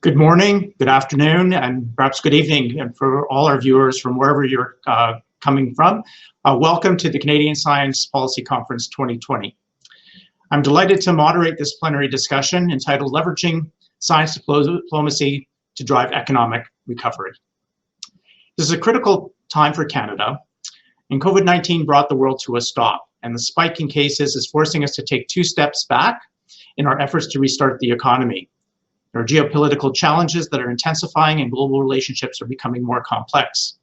Good morning, good afternoon, and perhaps good evening, and for all our viewers from wherever you're coming from. Welcome to the Canadian Science Policy Conference 2020. I'm delighted to moderate this plenary discussion entitled Leveraging Science Diplomacy to Drive Economic Recovery. This is a critical time for Canada, and COVID-19 brought the world to a stop, and the spike in cases is forcing us to take 2 steps back in our efforts to restart the economy. There are geopolitical challenges that are intensifying and global relationships are becoming more complex.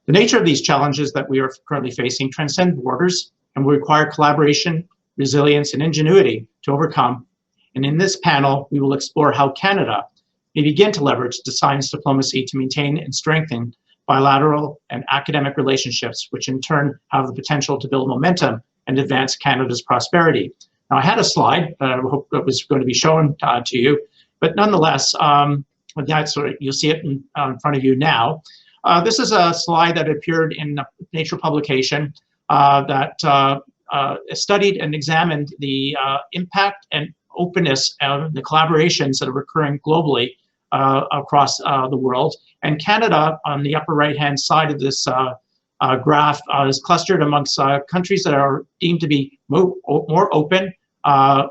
The nature of these challenges that we are currently facing transcend borders and will require collaboration, resilience, and ingenuity to overcome. And in this panel, we will explore how Canada may begin to leverage the science diplomacy to maintain and strengthen bilateral and academic relationships, which in turn have the potential to build momentum and advance Canada's prosperity. Now, I had a slide that I hope that was going to be shown to you. But nonetheless, you'll see it in front of you now. This is a slide that appeared in a Nature publication that studied and examined the impact and openness of the collaborations that are occurring globally across the world. And Canada, on the upper right-hand side of this graph, is clustered amongst countries that are deemed to be more open,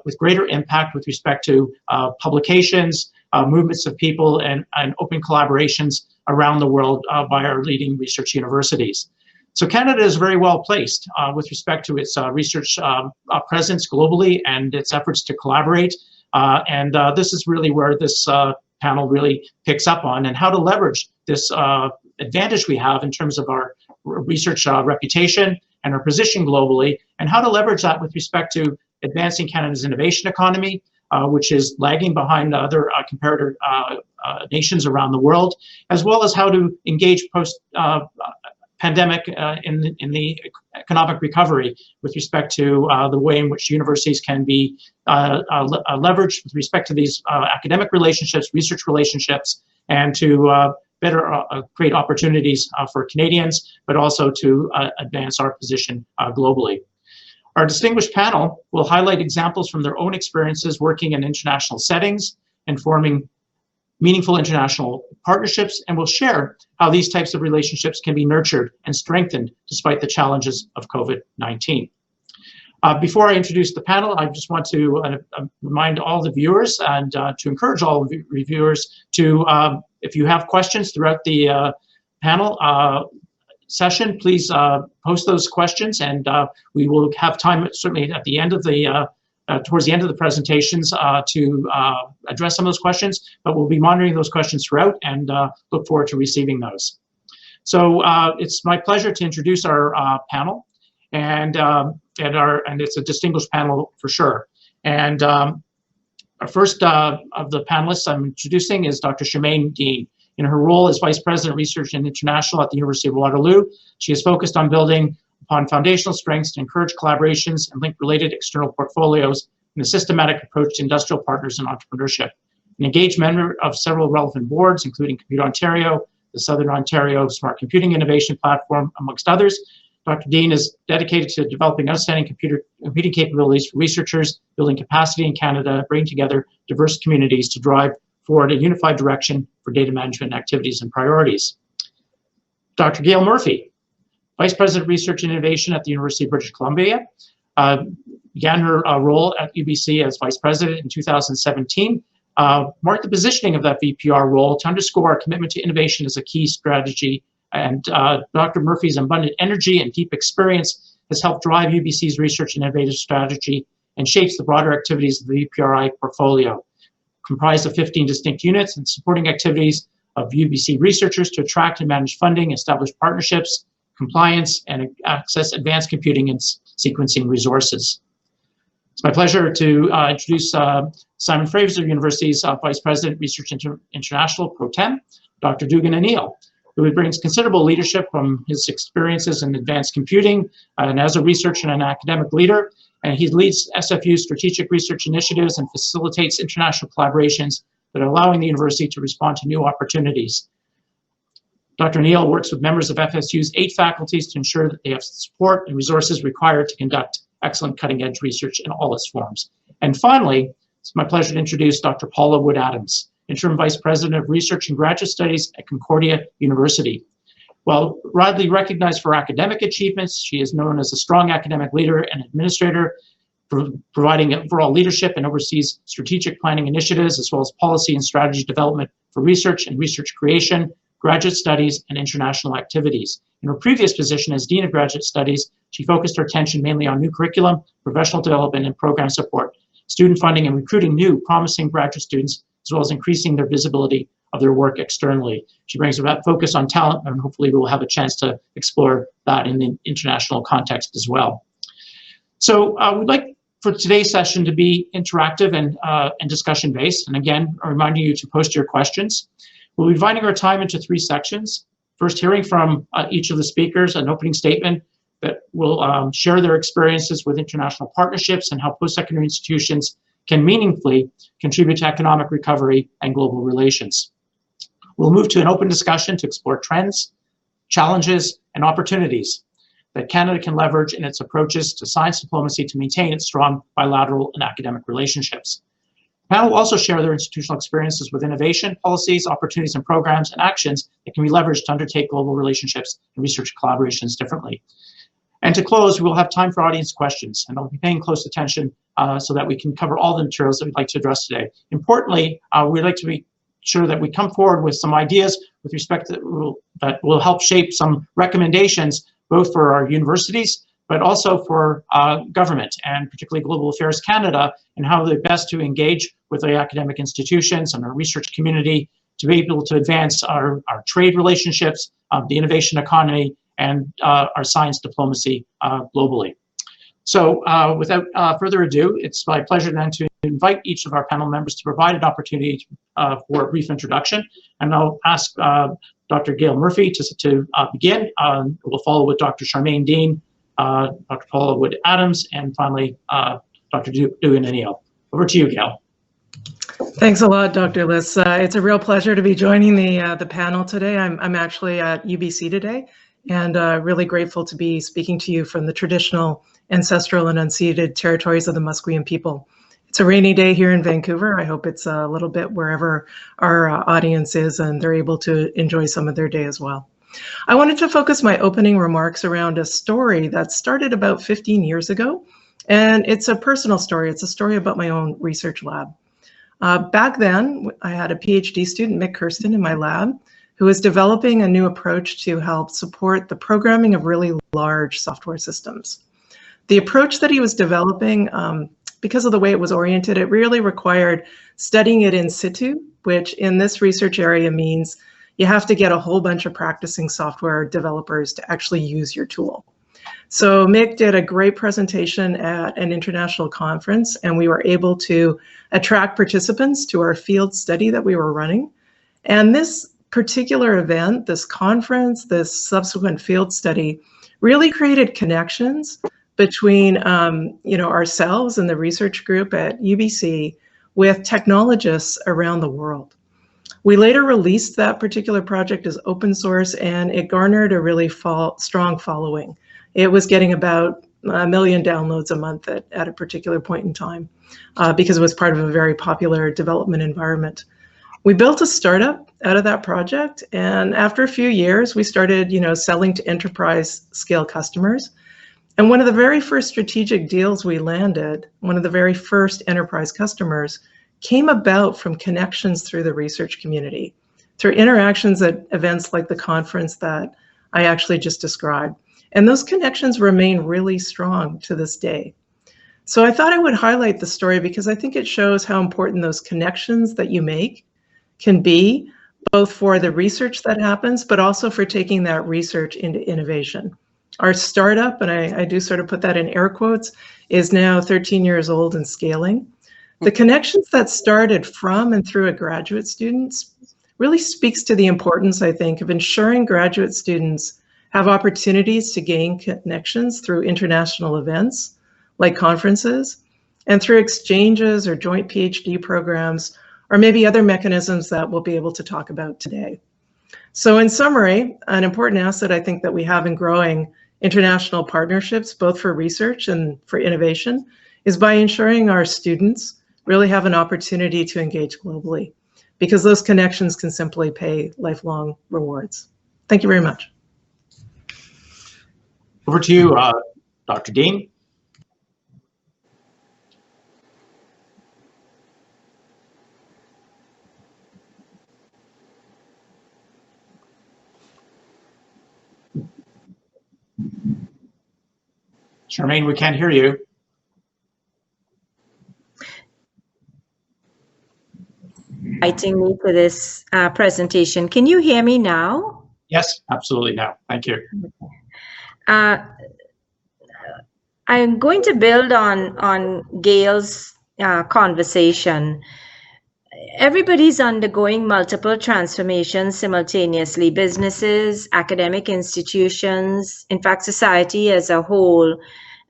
with greater impact with respect to publications, movements of people, and open collaborations around the world by our leading research universities. So Canada is very well placed with respect to its research presence globally and its efforts to collaborate. And this is really where this panel really picks up on, and how to leverage this advantage we have in terms of our research reputation and our position globally, and how to leverage that with respect to advancing Canada's innovation economy, which is lagging behind other comparator nations around the world, as well as how to engage post-pandemic in the economic recovery with respect to the way in which universities can be leveraged with respect to these academic relationships, research relationships, and to better create opportunities for Canadians, but also to advance our position globally. Our distinguished panel will highlight examples from their own experiences working in international settings and forming meaningful international partnerships, and will share how these types of relationships can be nurtured and strengthened despite the challenges of COVID-19. Before I introduce the panel, I just want to remind all the viewers and to encourage all of the viewers to, if you have questions throughout the panel session, please post those questions, and we will have time certainly at the end of the towards the end of the presentations to address some of those questions, but we'll be monitoring those questions throughout and look forward to receiving those. So it's my pleasure to introduce our panel, and it's a distinguished panel for sure. And our first of the panelists I'm introducing is Dr. Charmaine Dean. In her role as Vice President, Research and International at the University of Waterloo, she is focused on building upon foundational strengths to encourage collaborations and link related external portfolios in a systematic approach to industrial partners and entrepreneurship. An engaged member of several relevant boards, including Compute Ontario, the Southern Ontario Smart Computing Innovation Platform, amongst others, Dr. Dean is dedicated to developing outstanding computing capabilities for researchers, building capacity in Canada, bringing together diverse communities to drive forward a unified direction for data management activities and priorities. Dr. Gail Murphy, Vice President, Research and Innovation at the University of British Columbia, began her role at UBC as Vice President in 2017, marked the positioning of that VPR role to underscore our commitment to innovation as a key strategy. And Dr. Murphy's abundant energy and deep experience has helped drive UBC's research and innovative strategy and shapes the broader activities of the VPRI portfolio, comprised of 15 distinct units and supporting activities of UBC researchers to attract and manage funding, establish partnerships, compliance, and access advanced computing and sequencing resources. It's my pleasure to introduce Simon Fraser University's Vice President, Research International Pro Tem, Dr. Dugan Anil, who brings considerable leadership from his experiences in advanced computing and as a researcher and an academic leader. And he leads SFU's strategic research initiatives and facilitates international collaborations that are allowing the university to respond to new opportunities. Dr. Neal works with members of FSU's 8 faculties to ensure that they have support and resources required to conduct excellent cutting-edge research in all its forms. And finally, it's my pleasure to introduce Dr. Paula Wood-Adams. Interim Vice President of Research and Graduate Studies at Concordia University. While widely recognized for academic achievements, she is known as a strong academic leader and administrator, providing overall leadership and oversees strategic planning initiatives, as well as policy and strategy development for research and research creation, graduate studies, and international activities. In her previous position as Dean of Graduate Studies, she focused her attention mainly on new curriculum, professional development, and program support, student funding, and recruiting new promising graduate students, as well as increasing their visibility of their work externally. She brings that focus on talent, and hopefully we'll have a chance to explore that in the international context as well. So we'd like for today's session to be interactive and discussion-based. And again, I'm reminding you to post your questions. We'll be dividing our time into 3 sections. First, hearing from each of the speakers, an opening statement that will share their experiences with international partnerships and how post-secondary institutions can meaningfully contribute to economic recovery and global relations. We'll move to an open discussion to explore trends, challenges, and opportunities that Canada can leverage in its approaches to science diplomacy to maintain its strong bilateral and academic relationships. The panel will also share their institutional experiences with innovation, policies, opportunities, and programs and actions that can be leveraged to undertake global relationships and research collaborations differently. And to close, we will have time for audience questions, and I'll be paying close attention so that we can cover all the materials that we'd like to address today. Importantly, we'd like to be sure that we come forward with some ideas with respect to that will help shape some recommendations both for our universities, but also for government, and particularly Global Affairs Canada, and how they're best to engage with the academic institutions and our research community to be able to advance our trade relationships, the innovation economy, and our science diplomacy globally. So without further ado, it's my pleasure then to invite each of our panel members to provide an opportunity for a brief introduction. And I'll ask Dr. Gail Murphy to begin. We'll follow with Dr. Charmaine Dean, Dr. Paula Wood-Adams, and finally, Dr. Dugan. Over to you, Gail. Thanks a lot, Dr. Liss. It's a real pleasure to be joining the panel today. I'm actually at UBC today, and really grateful to be speaking to you from the traditional, ancestral, and unceded territories of the Musqueam people. It's a rainy day here in Vancouver. I hope it's a little bit wherever our audience is and they're able to enjoy some of their day as well. I wanted to focus my opening remarks around a story that started about 15 years ago, and it's a personal story. It's a story about my own research lab. Back then, I had a PhD student, Mick Kirsten, in my lab, who was developing a new approach to help support the programming of really large software systems. The approach that he was developing, because of the way it was oriented, it really required studying it in situ, which in this research area means you have to get a whole bunch of practicing software developers to actually use your tool. So Mick did a great presentation at an international conference, and we were able to attract participants to our field study that we were running. And this particular event, this conference, this subsequent field study, really created connections between ourselves and the research group at UBC with technologists around the world. We later released that particular project as open source, and it garnered a really strong following. It was getting about 1 million downloads a month at a particular point in time because it was part of a very popular development environment. We built a startup out of that project, and after a few years, we started selling to enterprise scale customers. And one of the very first strategic deals we landed, one of the very first enterprise customers, came about from connections through the research community, through interactions at events like the conference that I actually just described. And those connections remain really strong to this day. So I thought I would highlight the story because I think it shows how important those connections that you make can be, both for the research that happens, but also for taking that research into innovation. Our startup, and I do sort of put that in air quotes, is now 13 years old and scaling. The connections that started from and through a graduate students really speaks to the importance, I think, of ensuring graduate students have opportunities to gain connections through international events like conferences and through exchanges or joint PhD programs, or maybe other mechanisms that we'll be able to talk about today. So in summary, an important asset I think that we have in growing international partnerships, both for research and for innovation, is by ensuring our students really have an opportunity to engage globally. because those connections can simply pay lifelong rewards. Thank you very much. Over to you, Dr. Dean. Charmaine, we can't hear you. Inviting me to this presentation. Can you hear me now? Yes, absolutely now. Thank you. I'm going to build on Gail's conversation. Everybody's undergoing multiple transformations simultaneously, businesses, academic institutions, in fact, society as a whole.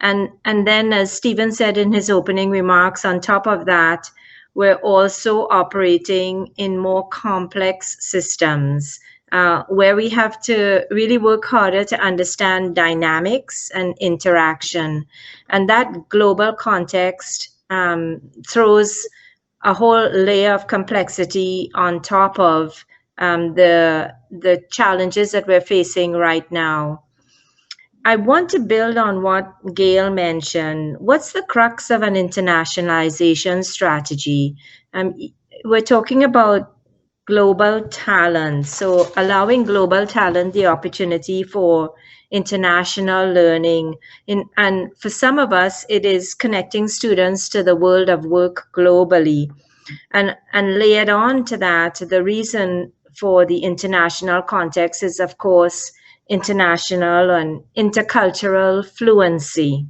And then, as Stephen said in his opening remarks, on top of that, we're also operating in more complex systems where we have to really work harder to understand dynamics and interaction. And that global context throws a whole layer of complexity on top of the challenges that we're facing right now. I want to build on what Gail mentioned. What's the crux of an internationalization strategy? We're talking about global talent. So allowing global talent the opportunity for international learning. And for some of us, it is connecting students to the world of work globally. And layered on to that, the reason for the international context is, of course, international and intercultural fluency.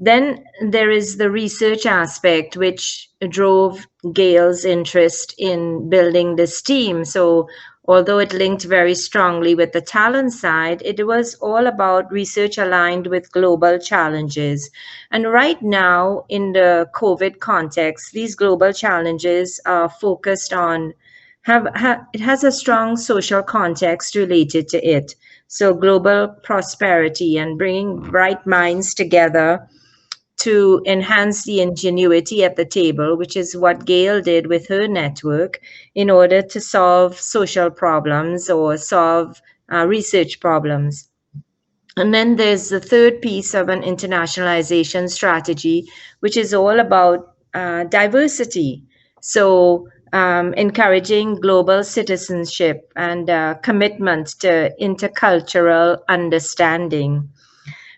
Then there is the research aspect, which drove Gail's interest in building this team. So although it linked very strongly with the talent side, it was all about research aligned with global challenges. And right now, in the COVID context, these global challenges are focused on, it has a strong social context related to it. So global prosperity and bringing bright minds together to enhance the ingenuity at the table, which is what Gail did with her network in order to solve social problems or solve research problems. And then there's the third piece of an internationalization strategy, which is all about diversity. So encouraging global citizenship and commitment to intercultural understanding.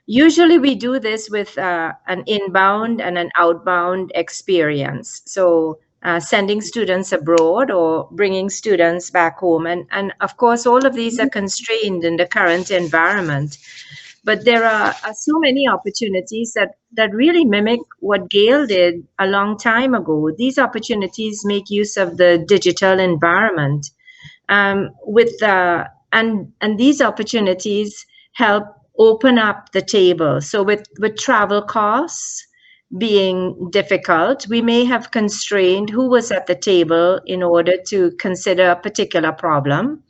Usually we do this with an inbound and an outbound experience. So sending students abroad or bringing students back home. And of course, all of these are constrained in the current environment. But there are so many opportunities that really mimic what Gail did a long time ago. These opportunities make use of the digital environment. And these opportunities help open up the table. So with travel costs being difficult, we may have constrained who was at the table in order to consider a particular problem.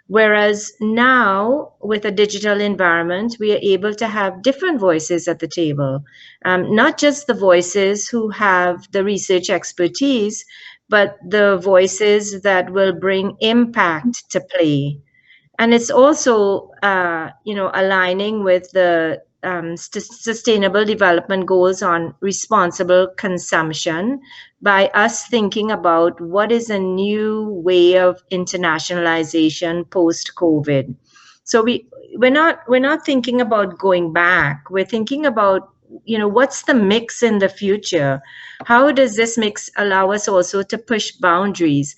Whereas now, with a digital environment, we are able to have different voices at the table, not just the voices who have the research expertise, but the voices that will bring impact to play. And it's also, aligning with the sustainable development goals on responsible consumption by us thinking about what is a new way of internationalization post-COVID. So we're not thinking about going back. We're thinking about, what's the mix in the future? How does this mix allow us also to push boundaries?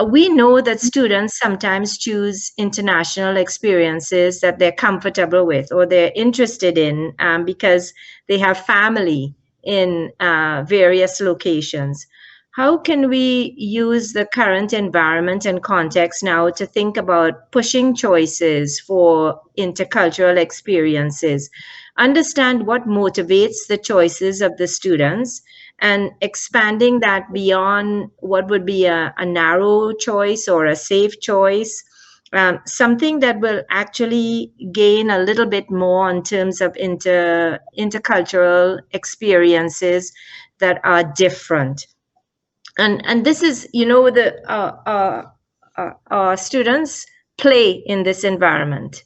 We know that students sometimes choose international experiences that they're comfortable with or they're interested in because they have family in various locations. How can we use the current environment and context now to think about pushing choices for intercultural experiences, understand what motivates the choices of the students, and expanding that beyond what would be a narrow choice or a safe choice, something that will actually gain a little bit more in terms of intercultural experiences that are different. And this is, you know, our students play in this environment.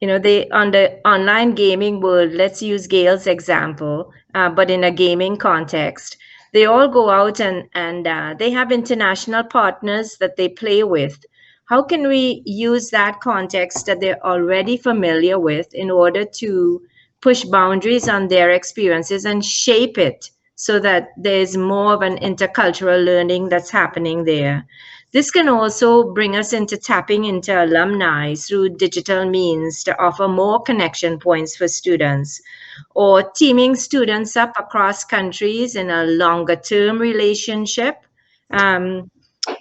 You know, they, on the online gaming world, let's use Gail's example, but in a gaming context, they all go out and they have international partners that they play with. How can we use that context that they're already familiar with in order to push boundaries on their experiences and shape it so that there's more of an intercultural learning that's happening there? This can also bring us into tapping into alumni through digital means to offer more connection points for students, or teaming students up across countries in a longer term relationship.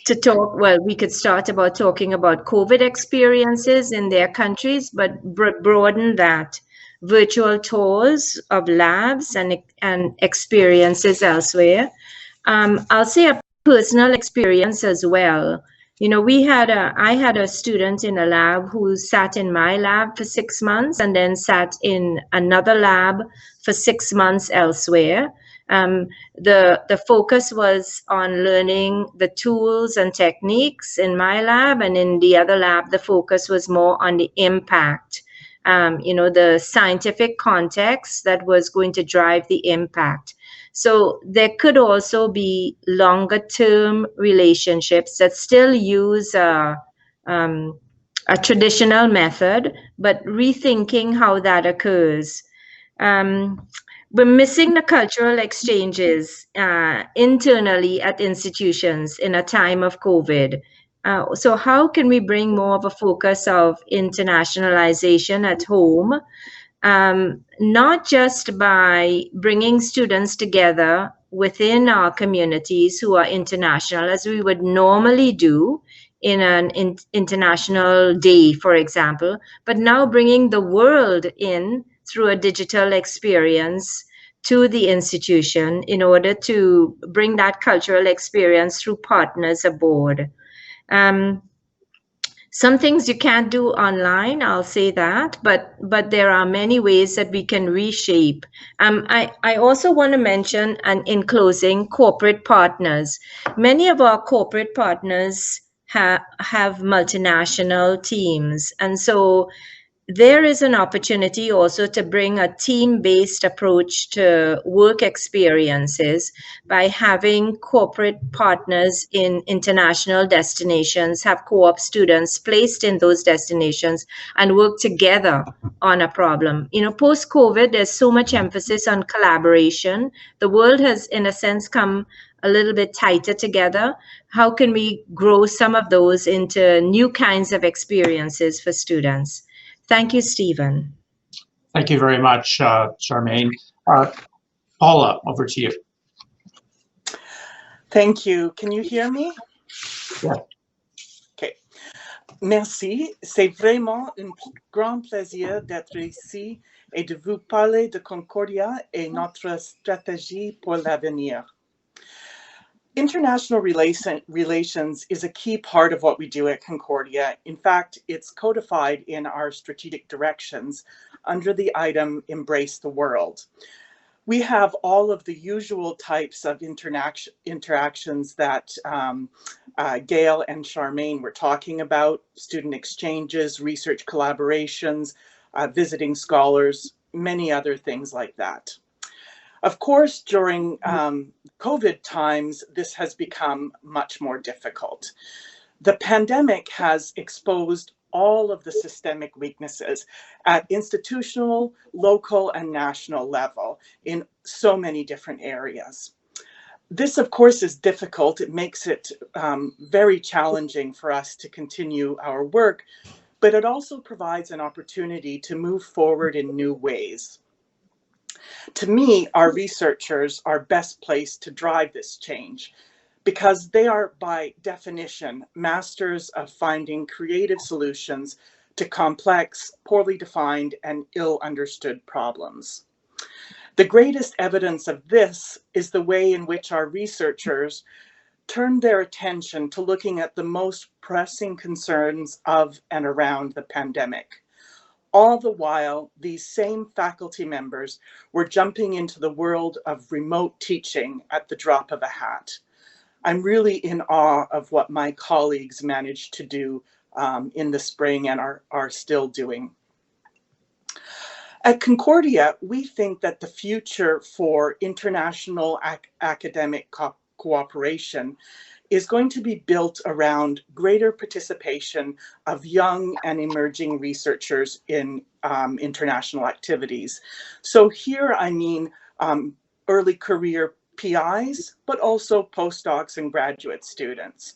To talk, well, we could start about talking about COVID experiences in their countries, but broaden that. Virtual tours of labs and experiences elsewhere. I'll say a personal experience as well. You know, I had a student in a lab who sat in my lab for 6 months and then sat in another lab for 6 months elsewhere. The focus was on learning the tools and techniques in my lab, and in the other lab, the focus was more on the impact. You know, the scientific context that was going to drive the impact. So there could also be longer term relationships that still use a traditional method, but rethinking how that occurs. We're missing the cultural exchanges internally at institutions in a time of COVID. So how can we bring more of a focus of internationalization at home? Not just by bringing students together within our communities who are international, as we would normally do in an international day, for example, but now bringing the world in through a digital experience to the institution in order to bring that cultural experience through partners aboard. Some things you can't do online, I'll say that, but there are many ways that we can reshape. I also want to mention, and in closing, corporate partners. Many of our corporate partners have multinational teams, and so there is an opportunity also to bring a team-based approach to work experiences by having corporate partners in international destinations, have co-op students placed in those destinations and work together on a problem. You know, post-COVID, there's so much emphasis on collaboration. The world has, in a sense, come a little bit tighter together. How can we grow some of those into new kinds of experiences for students? Thank you, Stephen. Thank you very much, Charmaine. Paula, over to you. Thank you. Can you hear me? Yeah. Okay. Merci. C'est vraiment un grand plaisir d'être ici et de vous parler de Concordia et notre stratégie pour l'avenir. International relations is a key part of what we do at Concordia. In fact, it's codified in our strategic directions under the item Embrace the World. We have all of the usual types of interactions that Gail and Charmaine were talking about: student exchanges, research collaborations, visiting scholars, many other things like that. Of course, during COVID times, this has become much more difficult. The pandemic has exposed all of the systemic weaknesses at institutional, local, and national level in so many different areas. This, of course, is difficult. It makes it very challenging for us to continue our work, but it also provides an opportunity to move forward in new ways. To me, our researchers are best placed to drive this change because they are, by definition, masters of finding creative solutions to complex, poorly defined, and ill-understood problems. The greatest evidence of this is the way in which our researchers turned their attention to looking at the most pressing concerns of and around the pandemic. All the while, these same faculty members were jumping into the world of remote teaching at the drop of a hat. I'm really in awe of what my colleagues managed to do in the spring and are still doing. At Concordia, we think that the future for international academic cooperation is going to be built around greater participation of young and emerging researchers in international activities. So here I mean early career PIs, but also postdocs and graduate students.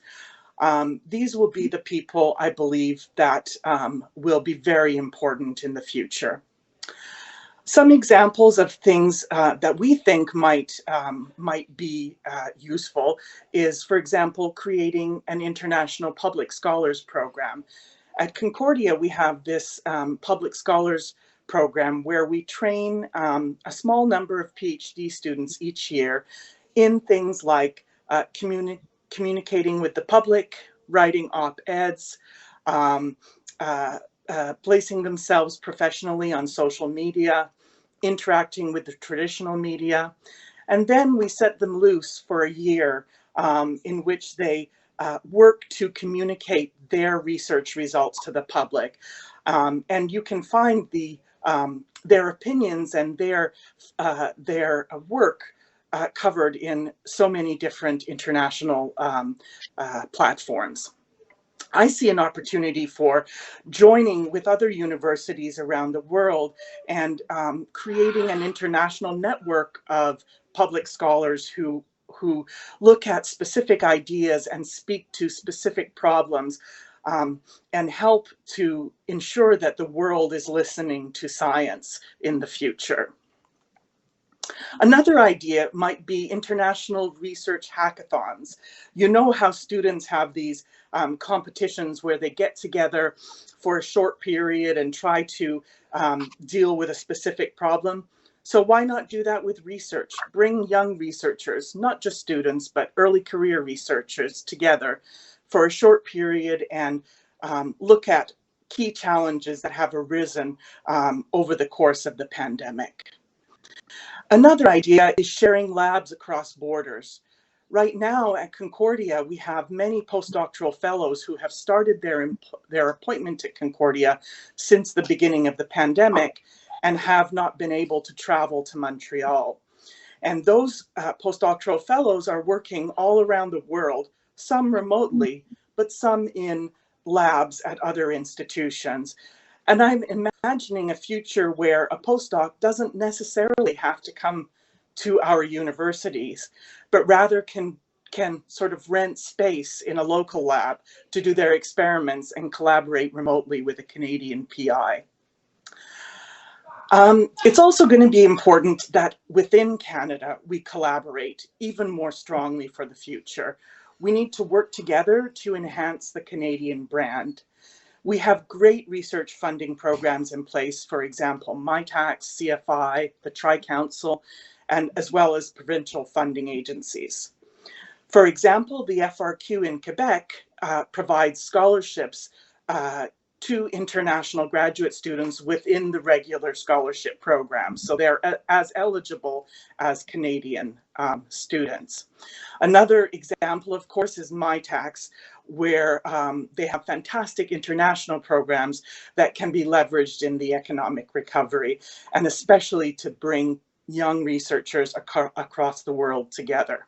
These will be the people, I believe, that will be very important in the future. Some examples of things that we think might be useful is, for example, creating an international public scholars program. At Concordia, we have this public scholars program where we train a small number of PhD students each year in things like communicating with the public, writing op-eds, placing themselves professionally on social media, interacting with the traditional media. And then we set them loose for a year in which they work to communicate their research results to the public. And you can find their opinions and their work covered in so many different international platforms. I see an opportunity for joining with other universities around the world and creating an international network of public scholars who look at specific ideas and speak to specific problems and help to ensure that the world is listening to science in the future. Another idea might be international research hackathons. You know how students have these competitions where they get together for a short period and try to deal with a specific problem. So why not do that with research? Bring young researchers, not just students, but early career researchers together for a short period and look at key challenges that have arisen over the course of the pandemic. Another idea is sharing labs across borders. Right now at Concordia, we have many postdoctoral fellows who have started their appointment at Concordia since the beginning of the pandemic and have not been able to travel to Montreal. And those postdoctoral fellows are working all around the world, some remotely, but some in labs at other institutions. And I'm imagining a future where a postdoc doesn't necessarily have to come to our universities, but rather can sort of rent space in a local lab to do their experiments and collaborate remotely with a Canadian PI. It's also going to be important that within Canada, we collaborate even more strongly for the future. We need to work together to enhance the Canadian brand. We have great research funding programs in place, for example, MyTax, CFI, the Tri-Council, and as well as provincial funding agencies. For example, the FRQ in Quebec provides scholarships to international graduate students within the regular scholarship program. So they're as eligible as Canadian students. Another example, of course, is MyTax, where they have fantastic international programs that can be leveraged in the economic recovery, and especially to bring young researchers across the world together.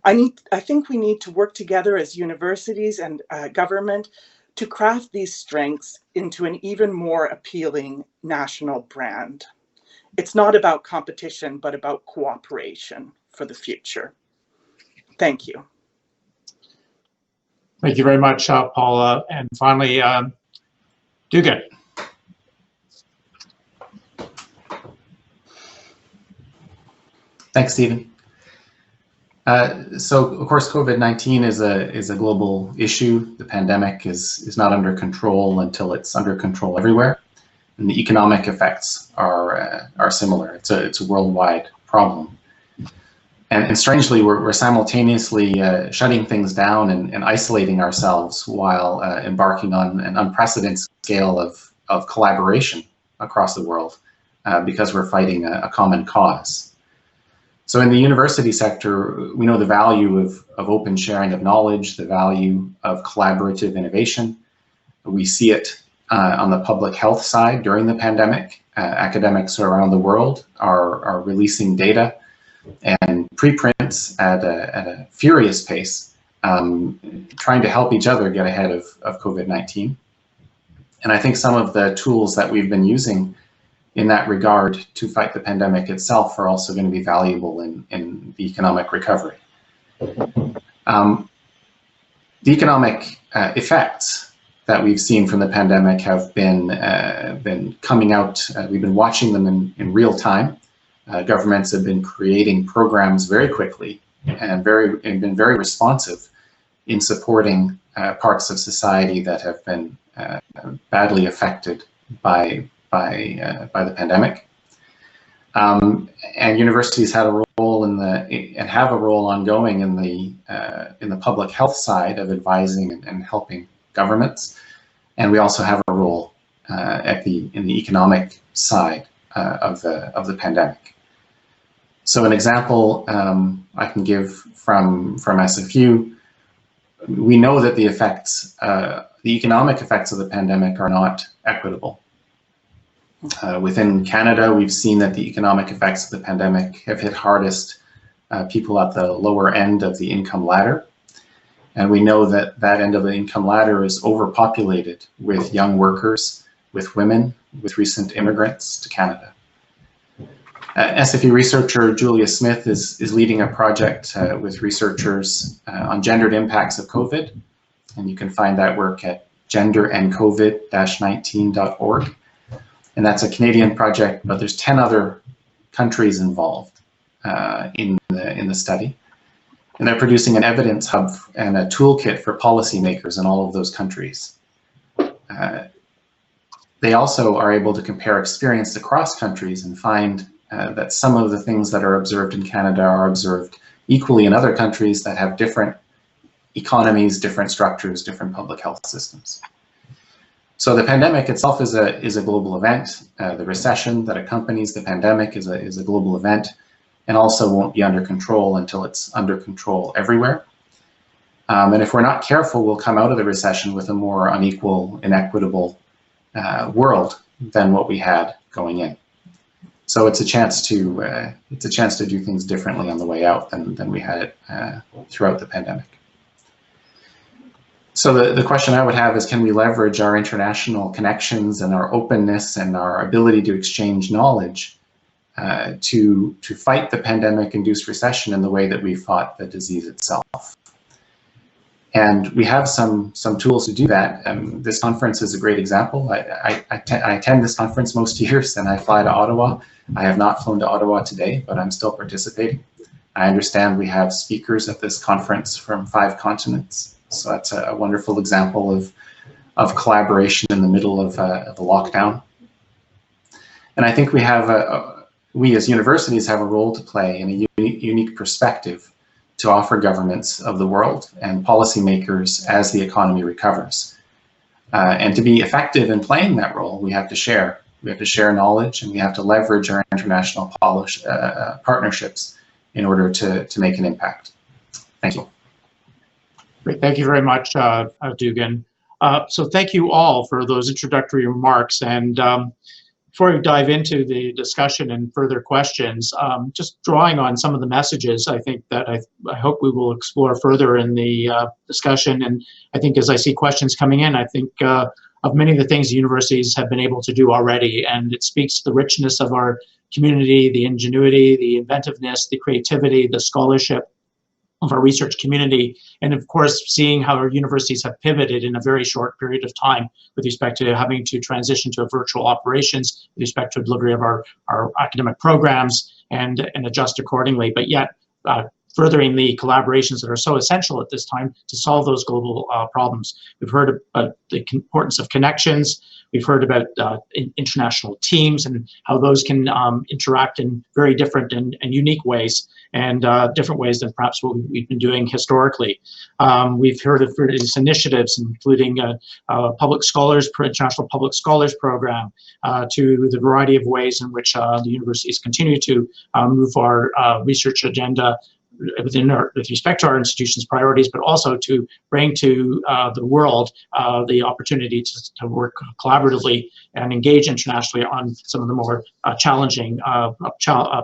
I think we need to work together as universities and government to craft these strengths into an even more appealing national brand. It's not about competition, but about cooperation for the future. Thank you. Thank you very much, Paula. And finally, Dugan. Thanks, Stephen. So, of course, COVID-19 is a global issue. The pandemic is not under control until it's under control everywhere, and the economic effects are similar. It's a worldwide problem, and strangely, we're simultaneously shutting things down and isolating ourselves while embarking on an unprecedented scale of collaboration across the world because we're fighting a common cause. So in the university sector, we know the value of open sharing of knowledge, the value of collaborative innovation. We see it on the public health side during the pandemic. Academics around the world are releasing data and preprints at a furious pace, trying to help each other get ahead of COVID-19. And I think some of the tools that we've been using in that regard to fight the pandemic itself are also going to be valuable in the economic recovery. The economic effects that we've seen from the pandemic have been coming out. We've been watching them in real time. Governments have been creating programs very quickly and been very responsive in supporting parts of society that have been badly affected by the pandemic. And universities had a role and have a role ongoing in the public health side of advising and helping governments, and we also have a role in the economic side of the pandemic. So an example I can give from SFU, we know that the economic effects of the pandemic are not equitable. Within Canada, we've seen that the economic effects of the pandemic have hit hardest people at the lower end of the income ladder. And we know that that end of the income ladder is overpopulated with young workers, with women, with recent immigrants to Canada. SFU researcher Julia Smith is leading a project with researchers on gendered impacts of COVID. And you can find that work at genderandcovid-19.org. And that's a Canadian project, but there's 10 other countries involved in the study. And they're producing an evidence hub and a toolkit for policymakers in all of those countries. They also are able to compare experience across countries and find that some of the things that are observed in Canada are observed equally in other countries that have different economies, different structures, different public health systems. So the pandemic itself is a global event. The recession that accompanies the pandemic is a global event, and also won't be under control until it's under control everywhere. And if we're not careful, we'll come out of the recession with a more unequal, inequitable world than what we had going in. So it's a chance to do things differently on the way out than we had it throughout the pandemic. So the question I would have is, can we leverage our international connections and our openness and our ability to exchange knowledge to fight the pandemic-induced recession in the way that we fought the disease itself? And we have some tools to do that. This conference is a great example. I attend this conference most years, and I fly to Ottawa. I have not flown to Ottawa today, but I'm still participating. I understand we have speakers at this conference from 5 continents. So that's a wonderful example of collaboration in the middle of a lockdown. And I think we as universities have a role to play in a unique perspective to offer governments of the world and policymakers as the economy recovers. And to be effective in playing that role, we have to share. We have to share knowledge, and we have to leverage our international partnerships in order to make an impact. Thank you. Great. Thank you very much, Dugan. So thank you all for those introductory remarks. And before we dive into the discussion and further questions, just drawing on some of the messages I think that I hope we will explore further in the discussion. And I think as I see questions coming in, I think of many of the things the universities have been able to do already. And it speaks to the richness of our community, the ingenuity, the inventiveness, the creativity, the scholarship of our research community, and of course seeing how our universities have pivoted in a very short period of time with respect to having to transition to virtual operations, with respect to delivery of our academic programs and adjust accordingly. But yet furthering the collaborations that are so essential at this time to solve those global problems. We've heard about the importance of connections. We've heard about international teams and how those can interact in very different and unique ways, and different ways than perhaps what we've been doing historically. We've heard of various initiatives, including public scholars, international public scholars program, to the variety of ways in which the universities continue to move our research agenda with respect to our institution's priorities, but also to bring to the world the opportunity to work collaboratively and engage internationally on some of the more challenging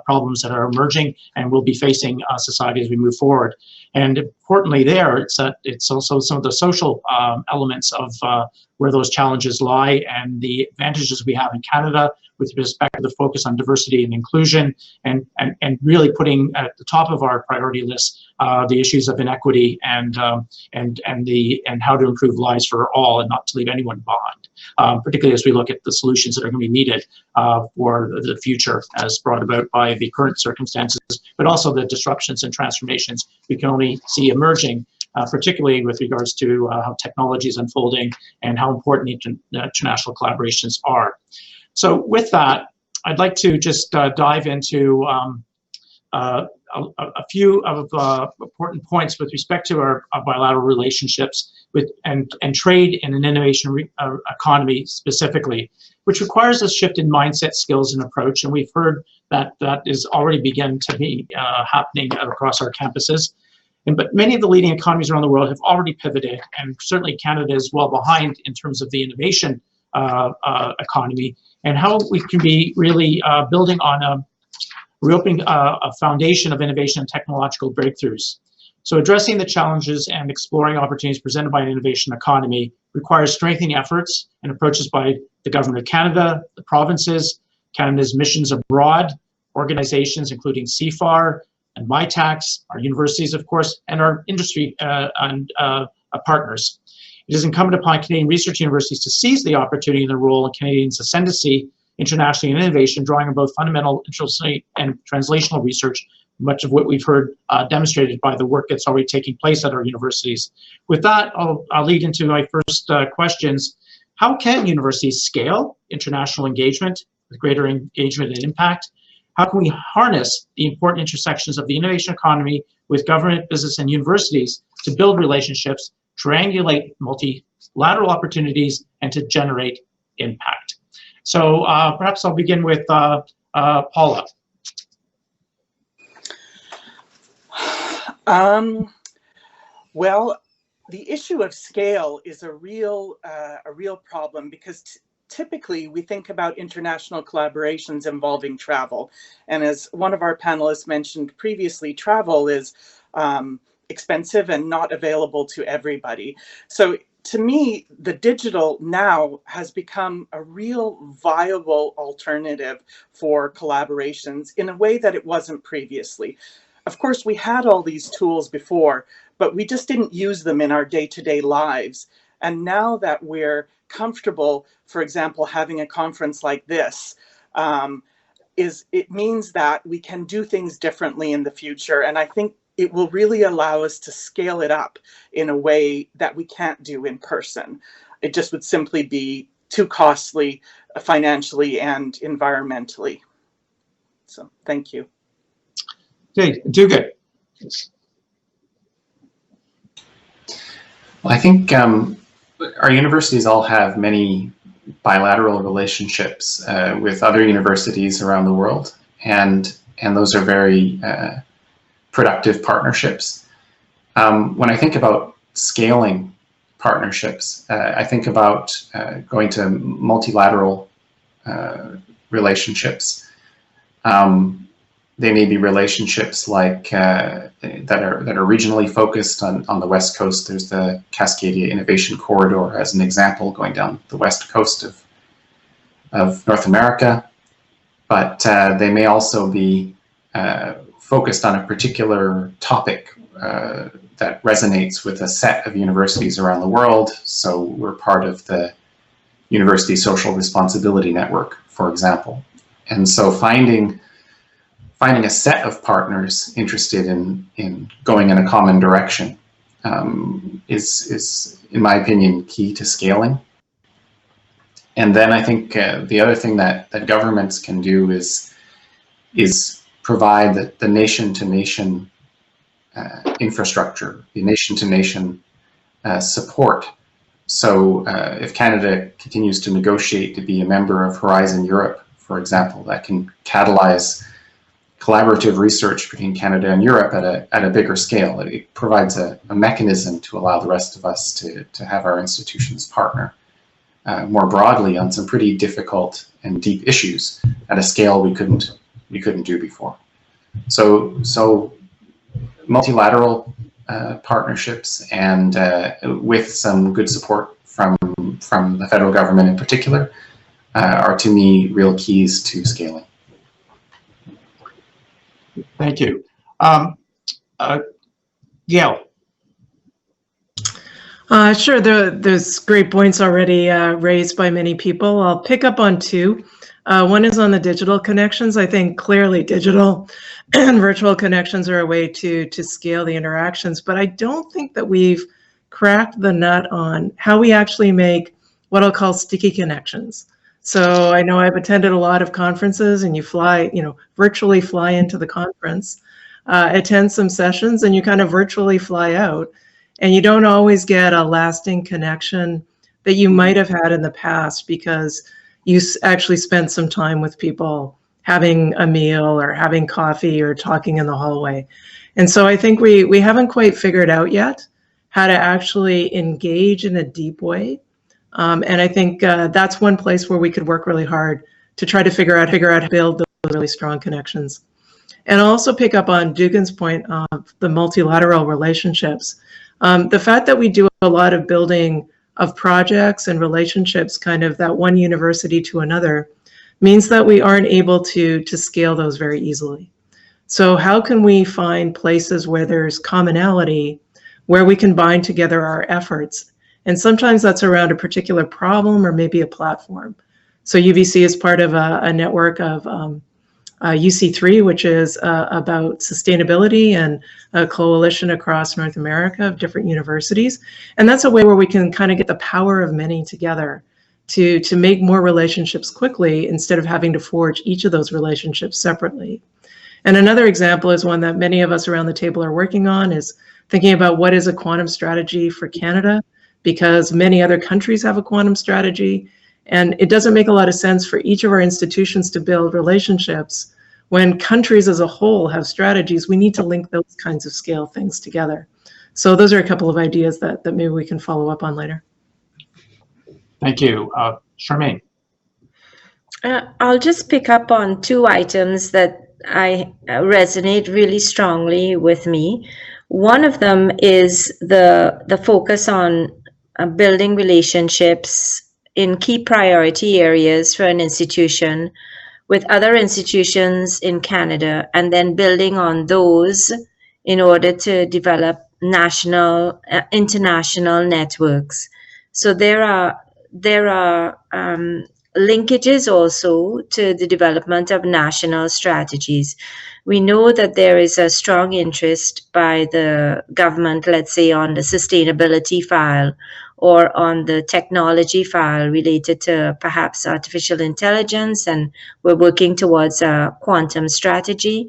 problems that are emerging and will be facing society as we move forward. And importantly there, it's also some of the social elements of where those challenges lie and the advantages we have in Canada with respect to the focus on diversity and inclusion, and really putting at the top of our priority list the issues of inequity and how to improve lives for all and not to leave anyone behind, particularly as we look at the solutions that are going to be needed for the future as brought about by the current circumstances, but also the disruptions and transformations we can only see emerging, particularly with regards to how technology is unfolding and how important international collaborations are. So with that, I'd like to just dive into a few of important points with respect to our bilateral relationships and trade in an innovation economy specifically, which requires a shift in mindset, skills, and approach. And we've heard that is already begun to be happening across our campuses. But many of the leading economies around the world have already pivoted, and certainly Canada is well behind in terms of the innovation economy, and how we can be really building on reopening a foundation of innovation and technological breakthroughs. So addressing the challenges and exploring opportunities presented by an innovation economy requires strengthening efforts and approaches by the Government of Canada, the provinces, Canada's missions abroad, organizations including CFAR and MyTax, our universities, of course, and our industry and partners. It is incumbent upon Canadian research universities to seize the opportunity and the role in Canadians' ascendancy internationally in innovation, drawing on both fundamental, intranscendent, and translational research, much of what we've heard demonstrated by the work that's already taking place at our universities. With that, I'll lead into my first questions. How can universities scale international engagement with greater engagement and impact? How can we harness the important intersections of the innovation economy with government, business, and universities to build relationships, triangulate multilateral opportunities, and to generate impact? So perhaps I'll begin with Paula. Well, the issue of scale is a real problem, because typically we think about international collaborations involving travel. And as one of our panelists mentioned previously, travel is expensive and not available to everybody. So to me, the digital now has become a real viable alternative for collaborations in a way that it wasn't previously. Of course, we had all these tools before, but we just didn't use them in our day-to-day lives. And now that we're comfortable, for example, having a conference like this, it means that we can do things differently in the future. And I think it will really allow us to scale it up in a way that we can't do in person. It just would simply be too costly financially and environmentally. So thank you. Okay, Dugan. Well, I think our universities all have many bilateral relationships with other universities around the world, and those are very productive partnerships. When I think about scaling partnerships, I think about going to multilateral relationships. They may be relationships like that are regionally focused. On the West Coast, there's the Cascadia Innovation Corridor as an example, going down the west coast of North America. But they may also be focused on a particular topic that resonates with a set of universities around the world. So we're part of the University Social Responsibility Network, for example. And so finding finding a set of partners interested in going in a common direction is, in my opinion, key to scaling. And then I think the other thing that governments can do is provide the nation-to-nation infrastructure, the nation-to-nation support. So if Canada continues to negotiate to be a member of Horizon Europe, for example, that can catalyze collaborative research between Canada and Europe at a bigger scale. It provides a mechanism to allow the rest of us to have our institutions partner more broadly on some pretty difficult and deep issues at a scale we couldn't do before. So multilateral partnerships and with some good support from the federal government in particular are, to me, real keys to scaling. Thank you. Gail. Sure, there's great points already raised by many people. I'll pick up on two. One is on the digital connections. I think clearly digital and virtual connections are a way to scale the interactions, but I don't think that we've cracked the nut on how we actually make what I'll call sticky connections. So I know I've attended a lot of conferences, and you fly, virtually fly into the conference, attend some sessions, and you kind of virtually fly out. And you don't always get a lasting connection that you might have had in the past because you actually spent some time with people having a meal or having coffee or talking in the hallway. And so I think we haven't quite figured out yet how to actually engage in a deep way. And I think that's one place where we could work really hard to try to figure out how to build those really strong connections. And I'll also pick up on Dugan's point of the multilateral relationships. The fact that we do a lot of building of projects and relationships, kind of that one university to another, means that we aren't able to scale those very easily. So how can we find places where there's commonality, where we can bind together our efforts? And sometimes that's around a particular problem or maybe a platform. So UBC is part of a network of UC3, which is about sustainability and a coalition across North America of different universities. And that's a way where we can kind of get the power of many together to make more relationships quickly instead of having to forge each of those relationships separately. And another example is one that many of us around the table are working on, is thinking about what is a quantum strategy for Canada, because many other countries have a quantum strategy. And it doesn't make a lot of sense for each of our institutions to build relationships when countries as a whole have strategies. We need to link those kinds of scale things together. So those are a couple of ideas that maybe we can follow up on later. Thank you. Charmaine. I'll just pick up on two items that I resonate really strongly with me. One of them is the focus on building relationships in key priority areas for an institution with other institutions in Canada, and then building on those in order to develop national, international networks. So there are linkages also to the development of national strategies. We know that there is a strong interest by the government, let's say on the sustainability file or on the technology file related to perhaps artificial intelligence, and we're working towards a quantum strategy.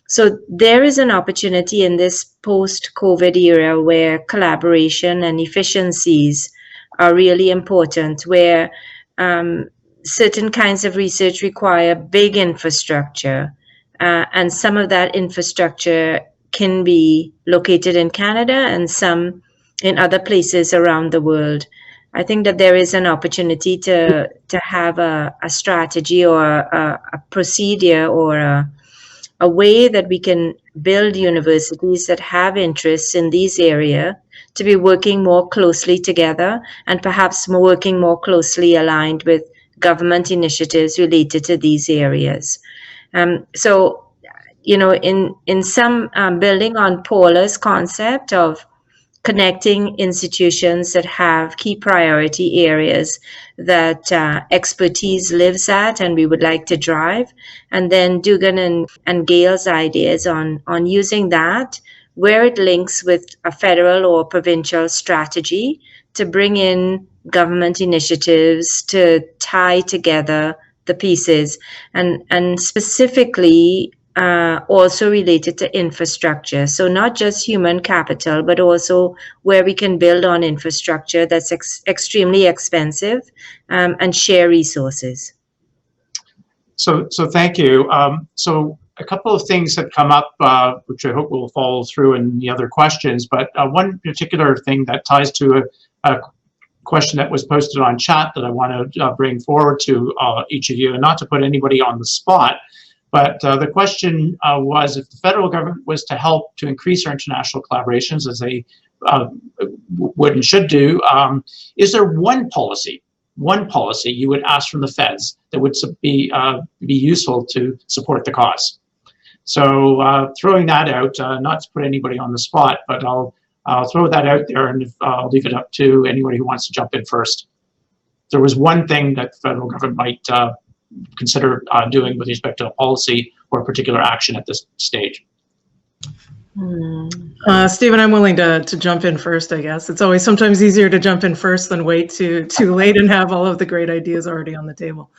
So there is an opportunity in this post-COVID era where collaboration and efficiencies are really important, where certain kinds of research require big infrastructure, and some of that infrastructure can be located in Canada and some in other places around the world. I think that there is an opportunity to have a strategy or a procedure or a way that we can build universities that have interests in these areas to be working more closely together, and perhaps working more closely aligned with government initiatives related to these areas. So, you know, in some building on Paula's concept of connecting institutions that have key priority areas that expertise lives at and we would like to drive. And then Dugan and Gail's ideas on using that where it links with a federal or provincial strategy to bring in government initiatives to tie together the pieces, and specifically also related to infrastructure. So not just human capital, but also where we can build on infrastructure that's extremely expensive and share resources. So thank you. So a couple of things have come up, which I hope will follow through in the other questions, but one particular thing that ties to a question that was posted on chat that I want to bring forward to each of you, and not to put anybody on the spot, but the question was, if the federal government was to help to increase our international collaborations, as they would and should do, is there one policy you would ask from the feds that would be useful to support the cause? So throwing that out, not to put anybody on the spot, but I'll throw that out there, and I'll leave it up to anybody who wants to jump in first. There was one thing that the federal government might consider doing with respect to a policy or a particular action at this stage. Stephen, I'm willing to jump in first, I guess. It's always sometimes easier to jump in first than wait too late and have all of the great ideas already on the table.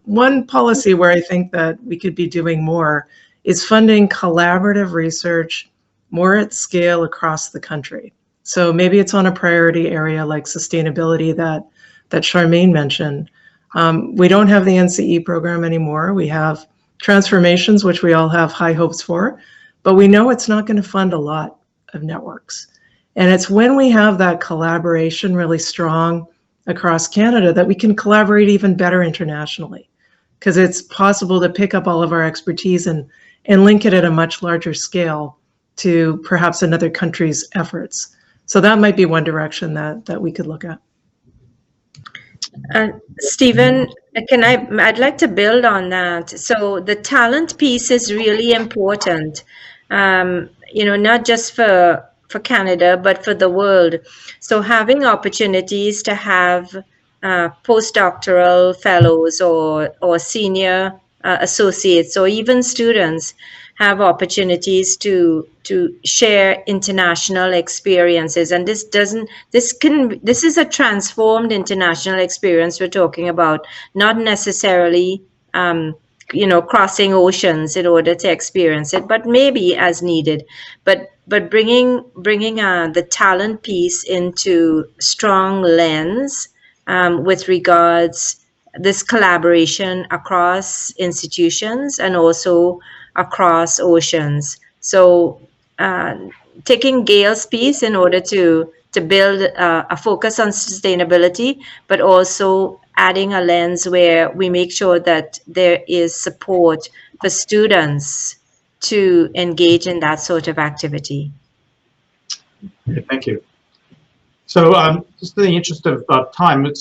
One policy where I think that we could be doing more is funding collaborative research more at scale across the country. So maybe it's on a priority area like sustainability that Charmaine mentioned. We don't have the NCE program anymore. We have transformations, which we all have high hopes for, but we know it's not going to fund a lot of networks. And it's when we have that collaboration really strong across Canada that we can collaborate even better internationally, because it's possible to pick up all of our expertise and link it at a much larger scale to perhaps another country's efforts. So that might be one direction that we could look at. Stephen, I'd like to build on that. So the talent piece is really important, not just for Canada, but for the world. So having opportunities to have postdoctoral fellows or senior associates or even students have opportunities to share international experiences, and this is a transformed international experience we're talking about, not necessarily crossing oceans in order to experience it, but maybe as needed, but bringing the talent piece into strong lens with regards this collaboration across institutions and also across oceans. So taking Gail's piece in order to build a focus on sustainability, but also adding a lens where we make sure that there is support for students to engage in that sort of activity. Okay, thank you. So just in the interest of time, I'd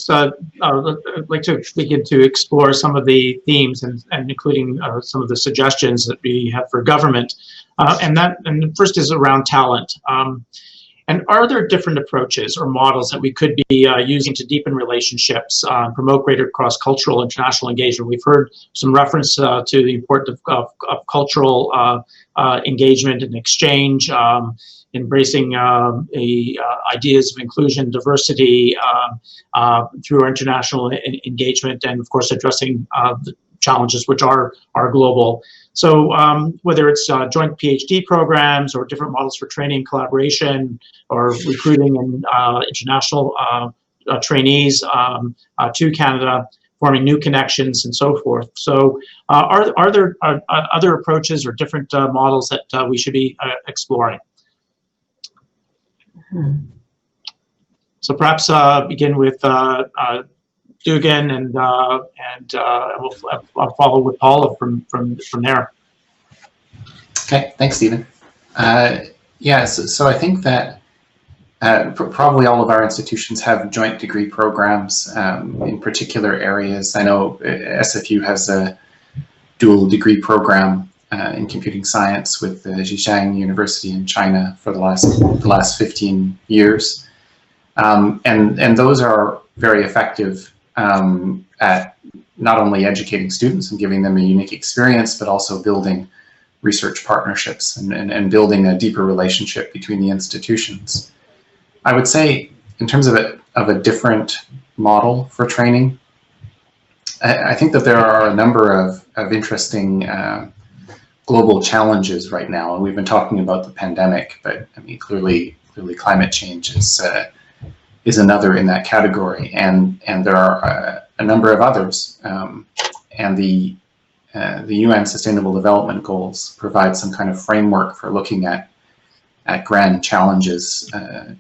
like to begin to explore some of the themes and including some of the suggestions that we have for government. And the first is around talent. And are there different approaches or models that we could be using to deepen relationships, promote greater cross-cultural international engagement? We've heard some reference to the importance of cultural engagement and exchange, embracing ideas of inclusion, diversity through our international engagement, and of course addressing the challenges which are global. So whether it's joint PhD programs or different models for training, collaboration, or recruiting and international trainees to Canada, forming new connections and so forth. So are there other approaches or different models that we should be exploring? So perhaps begin with Dugan, and we'll follow with Paula from there. Okay, thanks, Stephen. So I think that probably all of our institutions have joint degree programs in particular areas. I know SFU has a dual degree program in computing science with the Zhejiang University in China for the last 15 years. And those are very effective at not only educating students and giving them a unique experience, but also building research partnerships and building a deeper relationship between the institutions. I would say, in terms of a different model for training, I think that there are a number of interesting global challenges right now, and we've been talking about the pandemic, but I mean, clearly climate change is another in that category, and there are a number of others, and the UN Sustainable Development Goals provide some kind of framework for looking at grand challenges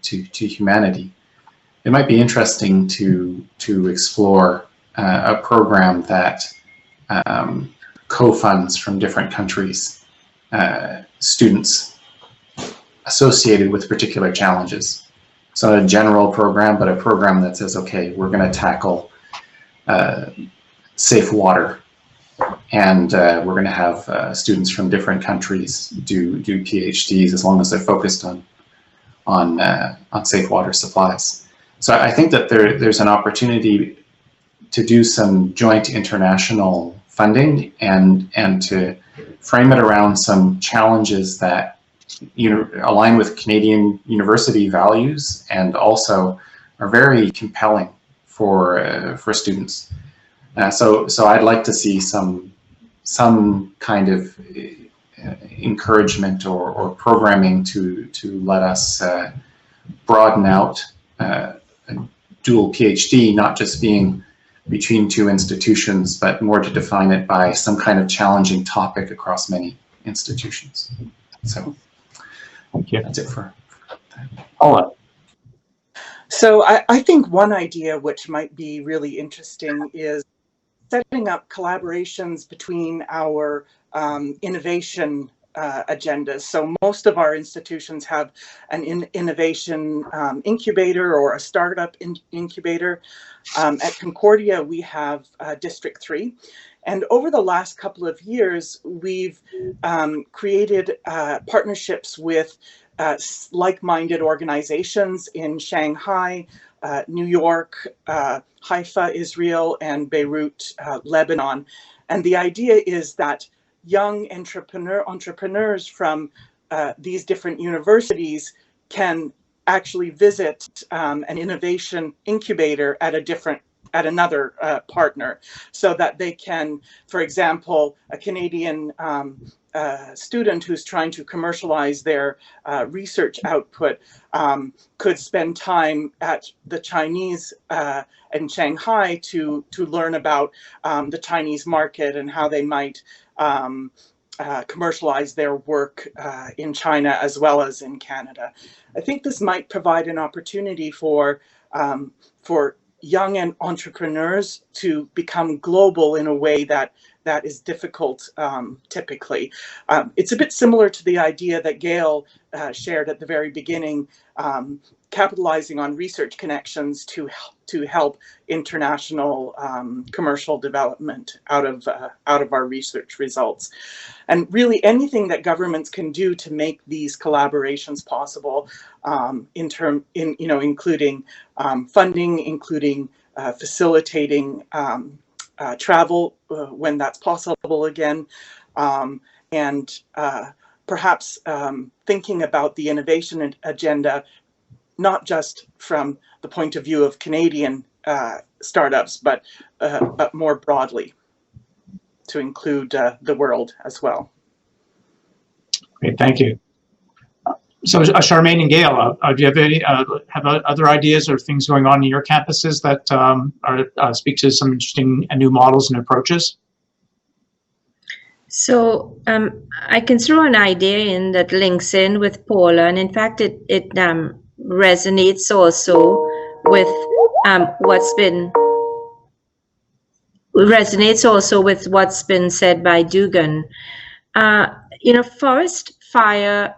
to humanity. It might be interesting to explore a program that co-funds from different countries students associated with particular challenges. It's not a general program, but a program that says, okay, we're going to tackle safe water, and we're going to have students from different countries do PhDs as long as they're focused on safe water supplies. So I think that there's an opportunity to do some joint international funding and to frame it around some challenges that align with Canadian university values and also are very compelling for students. So I'd like to see some kind of encouragement or programming to let us broaden out a dual PhD, not just being between two institutions, but more to define it by some kind of challenging topic across many institutions. So thank you. That's it for Paula. So I think one idea which might be really interesting is setting up collaborations between our innovation agendas. So most of our institutions have an innovation incubator or a startup incubator. At Concordia, we have District 3. And over the last couple of years, we've created partnerships with like-minded organizations in Shanghai, New York, Haifa, Israel, and Beirut, Lebanon. And the idea is that young entrepreneurs from these different universities can actually visit an innovation incubator at another partner, so that they can, for example, a Canadian student who's trying to commercialize their research output could spend time at the Chinese in Shanghai to learn about the Chinese market and how they might commercialize their work in China as well as in Canada. I think this might provide an opportunity for young entrepreneurs to become global in a way that is difficult typically. It's a bit similar to the idea that Gail shared at the very beginning, capitalizing on research connections to help international commercial development out of our research results. And really anything that governments can do to make these collaborations possible, including funding, including facilitating travel when that's possible again, and perhaps thinking about the innovation agenda, not just from the point of view of Canadian startups, but more broadly to include the world as well. Great, thank you. So Charmaine and Gail, do you have any have other ideas or things going on in your campuses that speak to some interesting new models and approaches? So I can throw an idea in that links in with Paula, and in fact it resonates also with what's been said by Dugan. Forest fire.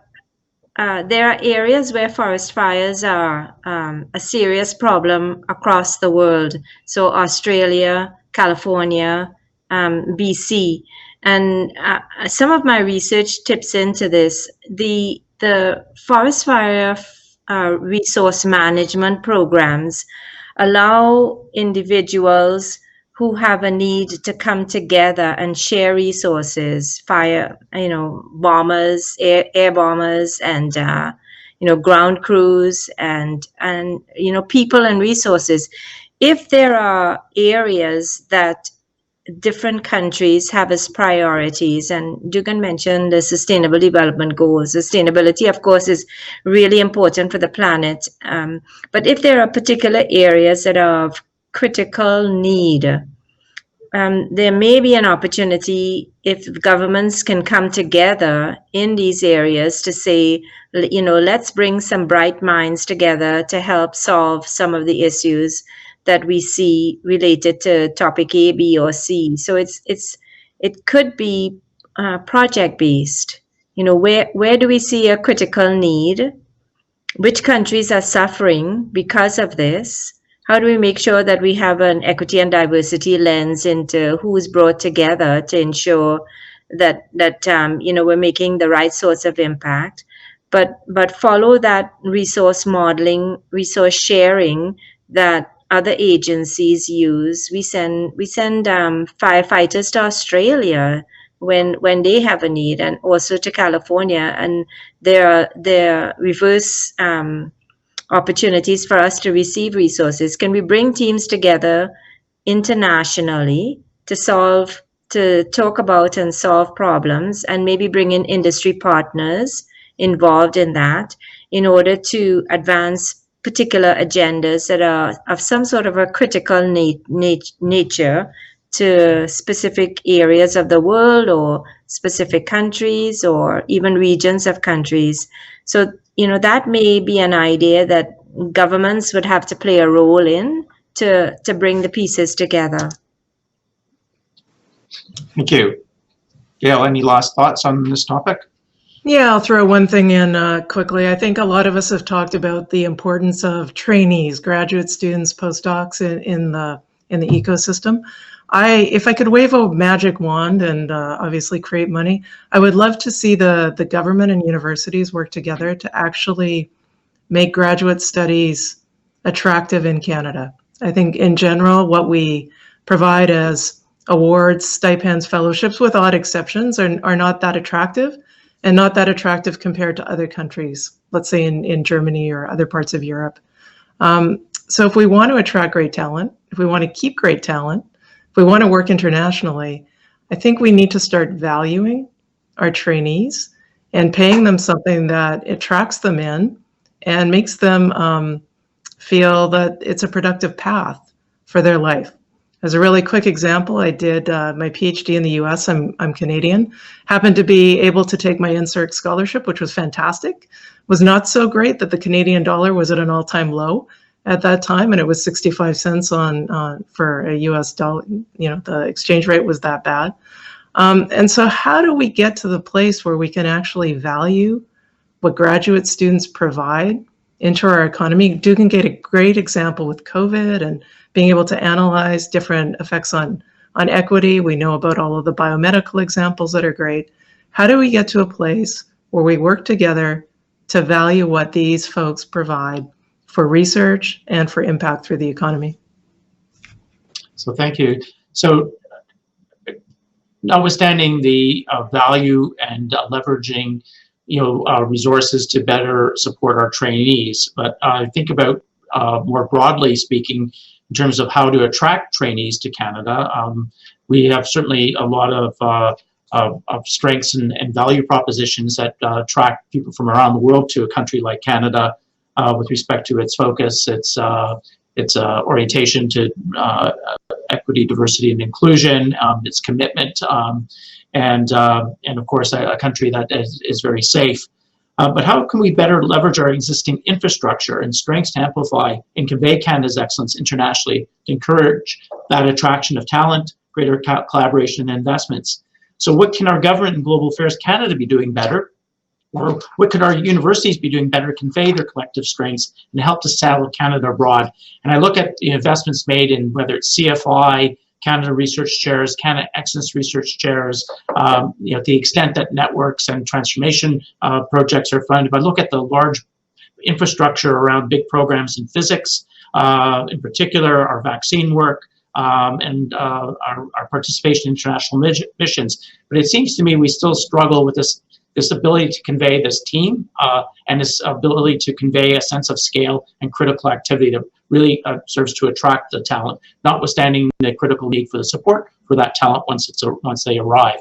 There are areas where forest fires are a serious problem across the world. So Australia, California, BC. And some of my research tips into this. The forest fire resource management programs allow individuals who have a need to come together and share resources, fire, bombers, air bombers, and ground crews, and people and resources. If there are areas that different countries have as priorities, and Dugan mentioned the Sustainable Development Goals. Sustainability, of course, is really important for the planet. But if there are particular areas that are of critical need, there may be an opportunity if governments can come together in these areas to say, let's bring some bright minds together to help solve some of the issues that we see related to topic A, B, or C. So it could be project based. Where do we see a critical need? Which countries are suffering because of this? How do we make sure that we have an equity and diversity lens into who's brought together to ensure that we're making the right sorts of impact, but follow that resource modeling, resource sharing that other agencies use. We send firefighters to Australia when they have a need, and also to California, and there are reverse opportunities for us to receive resources. Can we bring teams together internationally to talk about and solve problems, and maybe bring in industry partners involved in that in order to advance particular agendas that are of some sort of a critical nature to specific areas of the world, or specific countries, or even regions of countries. So, that may be an idea that governments would have to play a role in to bring the pieces together. Thank you. Gail, any last thoughts on this topic? Yeah, I'll throw one thing in quickly. I think a lot of us have talked about the importance of trainees, graduate students, postdocs in the ecosystem. If I could wave a magic wand and obviously create money, I would love to see the government and universities work together to actually make graduate studies attractive in Canada. I think in general, what we provide as awards, stipends, fellowships, with odd exceptions, are not that attractive, and not that attractive compared to other countries, let's say in Germany or other parts of Europe. So if we want to attract great talent, if we want to keep great talent, if we want to work internationally, I think we need to start valuing our trainees and paying them something that attracts them in and makes them feel that it's a productive path for their life. As a really quick example, I did my PhD in the US. I'm Canadian. Happened to be able to take my NSERC scholarship, which was fantastic. Was not so great that the Canadian dollar was at an all-time low at that time, and it was 65 cents for a US dollar. The exchange rate was that bad. And so how do we get to the place where we can actually value what graduate students provide into our economy? Dugan gave a great example with COVID and being able to analyze different effects on equity. We know about all of the biomedical examples that are great. How do we get to a place where we work together to value what these folks provide for research and for impact through the economy? So thank you. So notwithstanding the value and leveraging resources to better support our trainees, but I think about more broadly speaking, in terms of how to attract trainees to Canada, we have certainly a lot of strengths and value propositions that attract people from around the world to a country like Canada with respect to its focus, its orientation to equity, diversity, and inclusion, its commitment, and of course a country that is very safe. But how can we better leverage our existing infrastructure and strengths to amplify and convey Canada's excellence internationally to encourage that attraction of talent, greater collaboration and investments? So what can our government and Global Affairs Canada be doing better? Or what could our universities be doing better to convey their collective strengths and help to sell Canada abroad? And I look at the investments made in whether it's CFI, Canada Research Chairs, Canada Excellence Research Chairs, to the extent that networks and transformation projects are funded. But look at the large infrastructure around big programs in physics, in particular our vaccine work, and our participation in international missions. But it seems to me we still struggle with this ability to convey this team and this ability to convey a sense of scale and critical activity that really serves to attract the talent, notwithstanding the critical need for the support for that talent once they arrive.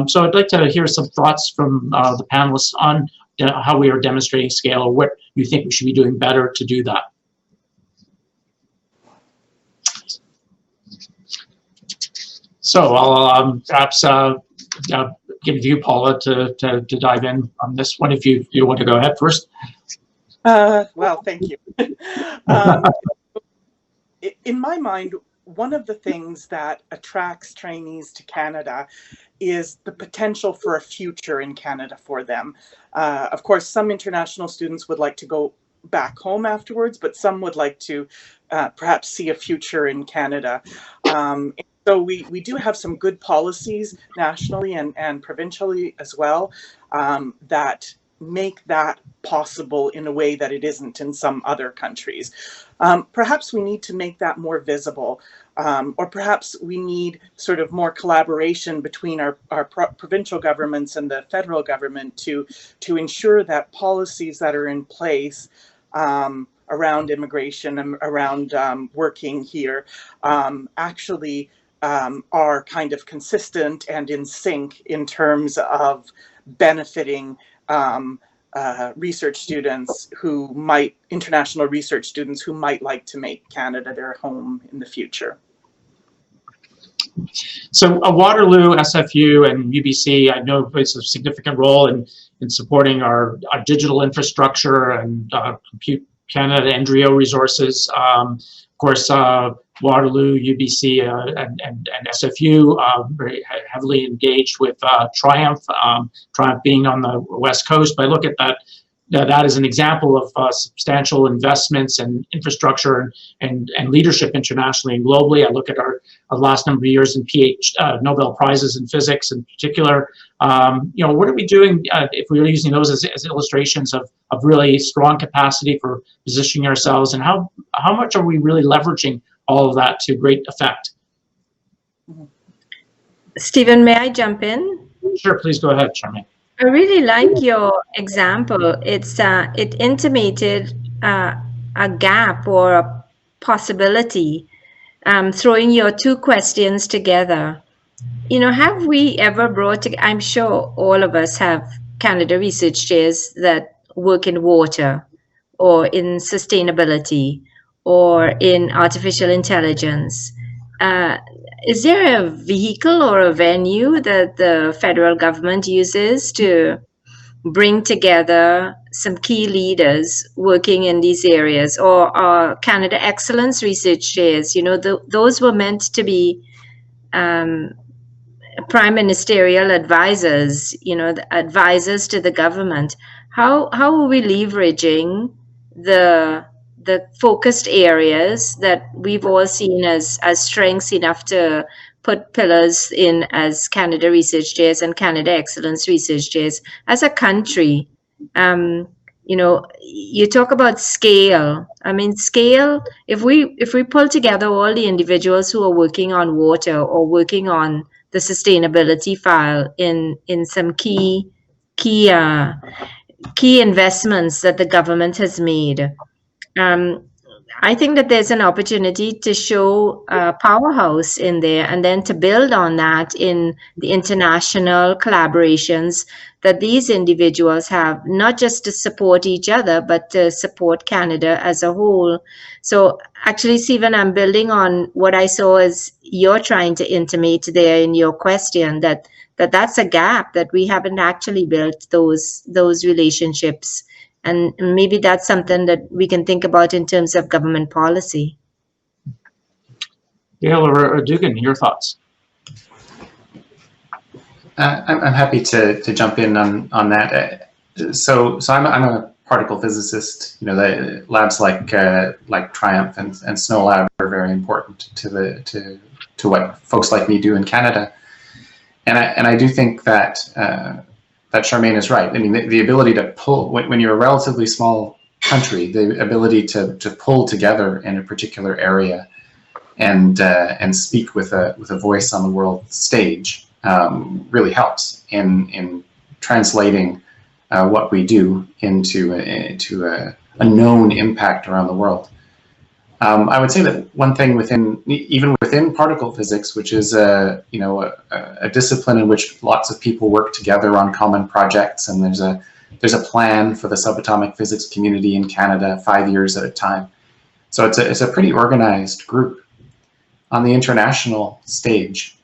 So I'd like to hear some thoughts from the panelists on how we are demonstrating scale, or what you think we should be doing better to do that. So I'll perhaps give you, Paula, to dive in on this one, if you want to go ahead first. Well, thank you. In my mind, one of the things that attracts trainees to Canada is the potential for a future in Canada for them. Of course, some international students would like to go back home afterwards, but some would like to perhaps see a future in Canada. So we do have some good policies nationally and provincially as well that make that possible in a way that it isn't in some other countries. Perhaps we need to make that more visible, or perhaps we need sort of more collaboration between our provincial governments and the federal government to ensure that policies that are in place around immigration and around working here actually are kind of consistent and in sync in terms of benefiting research students international research students who might like to make Canada their home in the future. So Waterloo, SFU, and UBC, I know plays a significant role in supporting our digital infrastructure and Compute Canada NGO resources. Of course, Waterloo, UBC, and SFU very heavily engaged with Triumph, Triumph being on the West Coast. But I look at that as an example of substantial investments and infrastructure and leadership internationally and globally. I look at our last number of years in Nobel Prizes in physics in particular. What are we doing if we're using those as illustrations of really strong capacity for positioning ourselves, and how much are we really leveraging all of that to great effect? Stephen, may I jump in? Sure, please go ahead, Charmaine. I really like your example. It intimated a gap or a possibility, throwing your two questions together. Have we ever brought, I'm sure all of us have Canada Research Chairs that work in water or in sustainability or in artificial intelligence. Is there a vehicle or a venue that the federal government uses to bring together some key leaders working in these areas, or Canada Excellence Research Chairs? Those were meant to be prime ministerial advisors, the advisors to the government. How are we leveraging the focused areas that we've all seen as strengths enough to put pillars in as Canada Research Chairs and Canada Excellence Research Chairs as a country? You talk about scale. I mean, scale, if we pull together all the individuals who are working on water or working on the sustainability file in some key investments that the government has made, I think that there's an opportunity to show a powerhouse in there, and then to build on that in the international collaborations that these individuals have, not just to support each other, but to support Canada as a whole. So actually, Stephen, I'm building on what I saw as you're trying to intimate there in your question, that's a gap, that we haven't actually built those relationships. And maybe that's something that we can think about in terms of government policy. Gail or Dugan, your thoughts? I'm happy to jump in on that. So I'm a particle physicist. The labs like Triumph and Snow Lab are very important to to what folks like me do in Canada. And I do think that that Charmaine is right. I mean, the ability to pull, when you're a relatively small country, the ability to pull together in a particular area and speak with a voice on the world stage really helps in translating what we do into a known impact around the world. I would say that one thing even within particle physics, which is a discipline in which lots of people work together on common projects, and there's a plan for the subatomic physics community in Canada 5 years at a time. So it's a pretty organized group. On the international stage,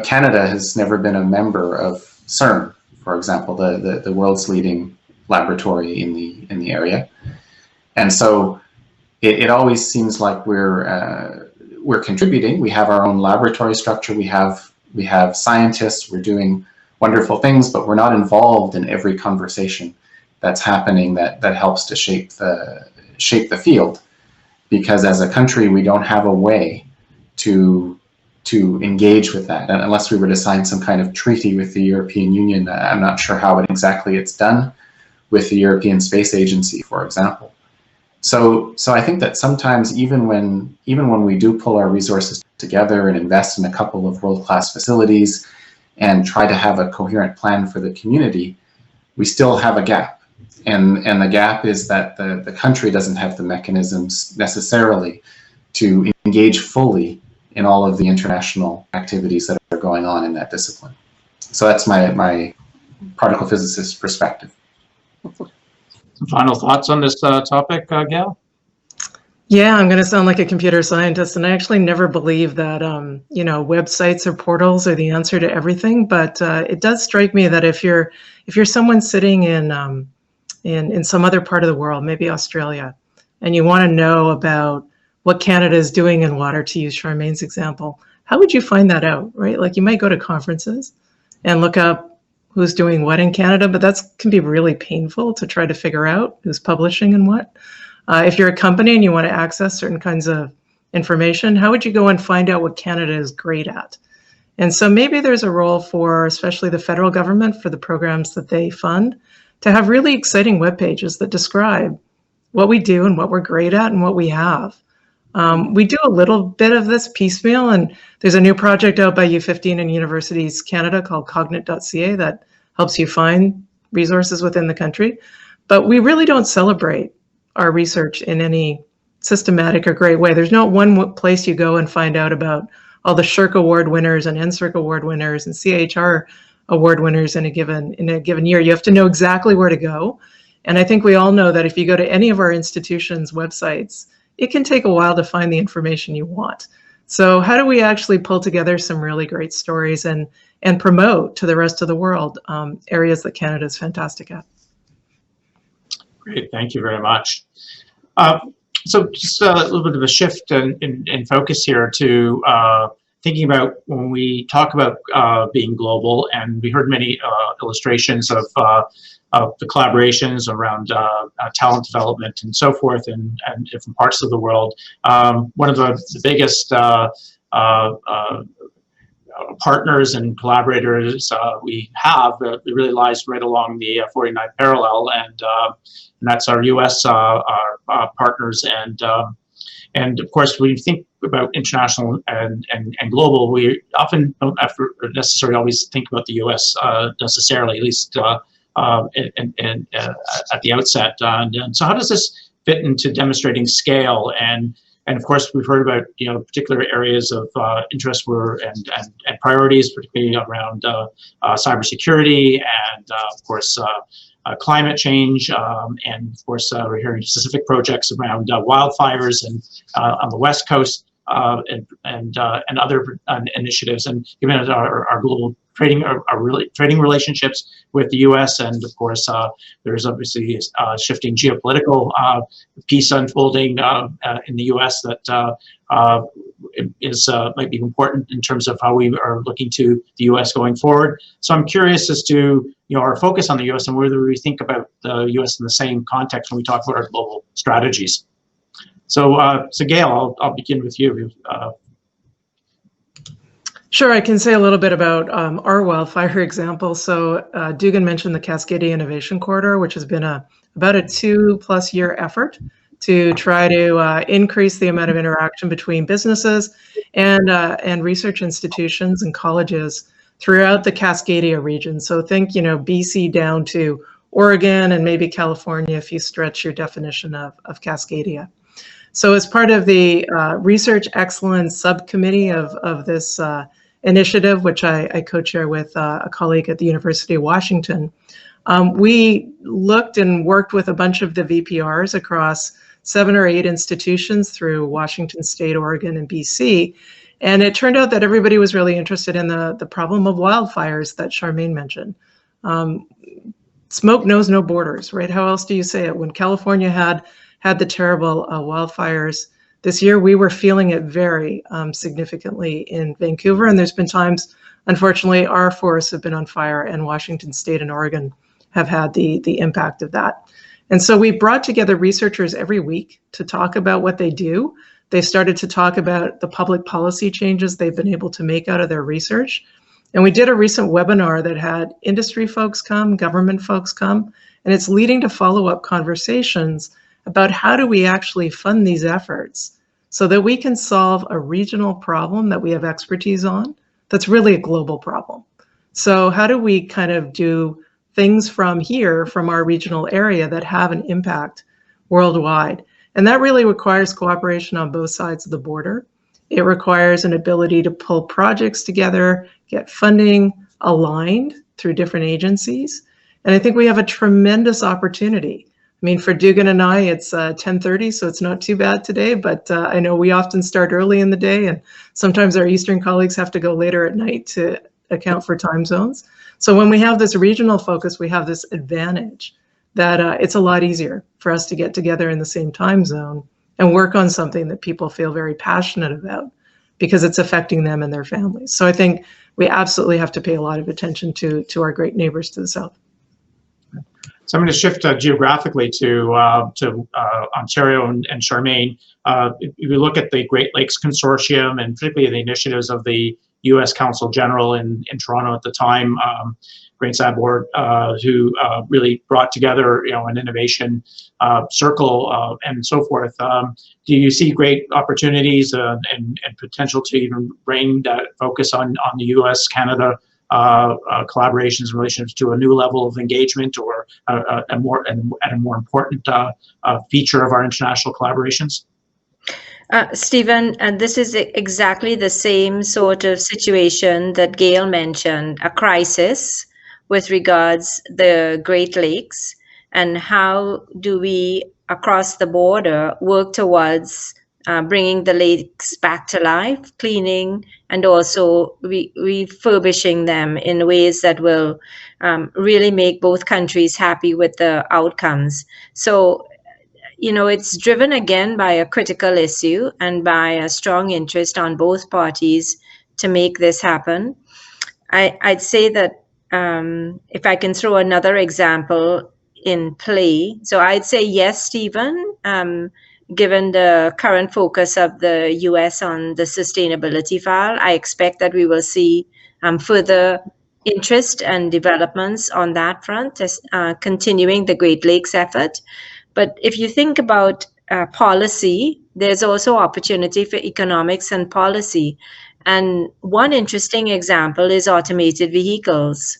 Canada has never been a member of CERN, for example, the world's leading laboratory in the area, and so it always seems like we're contributing. We have our own laboratory structure. We have scientists. We're doing wonderful things, but we're not involved in every conversation that's happening that helps to shape the field. Because as a country, we don't have a way to engage with that, and unless we were to sign some kind of treaty with the European Union. I'm not sure how exactly it's done with the European Space Agency, for example. So I think that sometimes even when we do pull our resources together and invest in a couple of world-class facilities and try to have a coherent plan for the community, we still have a gap. And the gap is that the country doesn't have the mechanisms necessarily to engage fully in all of the international activities that are going on in that discipline. So that's my particle physicist perspective. Some final thoughts on this topic, Gail? Yeah, I'm going to sound like a computer scientist, and I actually never believe that websites or portals are the answer to everything. But it does strike me that if you're someone sitting in some other part of the world, maybe Australia, and you want to know about what Canada is doing in water, to use Charmaine's example, how would you find that out, right? Like, you might go to conferences and look up who's doing what in Canada, but that can be really painful to try to figure out who's publishing and what. If you're a company and you want to access certain kinds of information, how would you go and find out what Canada is great at? And so maybe there's a role for, especially the federal government, for the programs that they fund, to have really exciting web pages that describe what we do and what we're great at and what we have. We do a little bit of this piecemeal, and there's a new project out by U15 and Universities Canada called Cognit.ca that helps you find resources within the country. But we really don't celebrate our research in any systematic or great way. There's not one place you go and find out about all the SSHRC award winners and NSERC award winners and CHR award winners in a given year. You have to know exactly where to go. And I think we all know that if you go to any of our institutions' websites, it can take a while to find the information you want. So how do we actually pull together some really great stories and promote to the rest of the world areas that Canada is fantastic at? Great, thank you very much. So just a little bit of a shift in focus here to thinking about when we talk about being global, and we heard many illustrations of the collaborations around talent development and so forth in different parts of the world. One of the biggest partners and collaborators we have really lies right along the 49th parallel, and that's our U.S. Partners. And of course, when you think about international and global, we often don't necessarily always think about the U.S. Necessarily, at least at the outset. And so how does this fit into demonstrating scale? And of course, we've heard about particular areas of interest and priorities, particularly around cybersecurity and of course climate change, and of course we're hearing specific projects around wildfires and on the West Coast and other initiatives. And given our global trading relationships with the U.S. and of course there's obviously shifting geopolitical piece unfolding in the U.S. that might be important in terms of how we are looking to the U.S. going forward. So I'm curious as to our focus on the U.S. and whether we think about the U.S. in the same context when we talk about our global strategies. So, Gail, I'll begin with you. Sure, I can say a little bit about our wildfire example. So Dugan mentioned the Cascadia Innovation Corridor, which has been about a 2+ year effort to try to increase the amount of interaction between businesses and research institutions and colleges throughout the Cascadia region. So think, BC down to Oregon and maybe California if you stretch your definition of Cascadia. So as part of the Research Excellence Subcommittee of this initiative, which I co-chair with a colleague at the University of Washington, we looked and worked with a bunch of the VPRs across 7 or 8 institutions through Washington State, Oregon, and BC. And it turned out that everybody was really interested in the problem of wildfires that Charmaine mentioned. Smoke knows no borders, right? How else do you say it? When California had the terrible wildfires this year, we were feeling it very significantly in Vancouver. And there's been times, unfortunately, our forests have been on fire, and Washington State and Oregon have had the impact of that. And so we brought together researchers every week to talk about what they do. They started to talk about the public policy changes they've been able to make out of their research. And we did a recent webinar that had industry folks come, government folks come, and it's leading to follow-up conversations about how do we actually fund these efforts so that we can solve a regional problem that we have expertise on that's really a global problem. So how do we kind of do things from here, from our regional area, that have an impact worldwide? And that really requires cooperation on both sides of the border. It requires an ability to pull projects together, get funding aligned through different agencies. And I think we have a tremendous opportunity. I mean, for Dugan and I, it's 10:30, so it's not too bad today, but I know we often start early in the day, and sometimes our Eastern colleagues have to go later at night to account for time zones. So when we have this regional focus, we have this advantage that it's a lot easier for us to get together in the same time zone and work on something that people feel very passionate about because it's affecting them and their families. So I think we absolutely have to pay a lot of attention to our great neighbors to the south. So I'm going to shift geographically to Ontario and Charmaine. If you look at the Great Lakes Consortium and particularly the initiatives of the U.S. Council General in Toronto at the time, Grain Sabor, who really brought together, an innovation circle and so forth. Do you see great opportunities and potential to even bring that focus on the U.S. Canada collaborations in relation to a new level of engagement or a more important feature of our international collaborations? Stephen, and this is exactly the same sort of situation that Gail mentioned, a crisis with regards the Great Lakes, and how do we across the border work towards bringing the lakes back to life, cleaning, and also refurbishing them in ways that will really make both countries happy with the outcomes. So, it's driven again by a critical issue and by a strong interest on both parties to make this happen. I'd say that if I can throw another example in play, so I'd say yes, Stephen, given the current focus of the US on the sustainability file, I expect that we will see further interest and developments on that front, continuing the Great Lakes effort. But if you think about policy, there's also opportunity for economics and policy. And one interesting example is automated vehicles.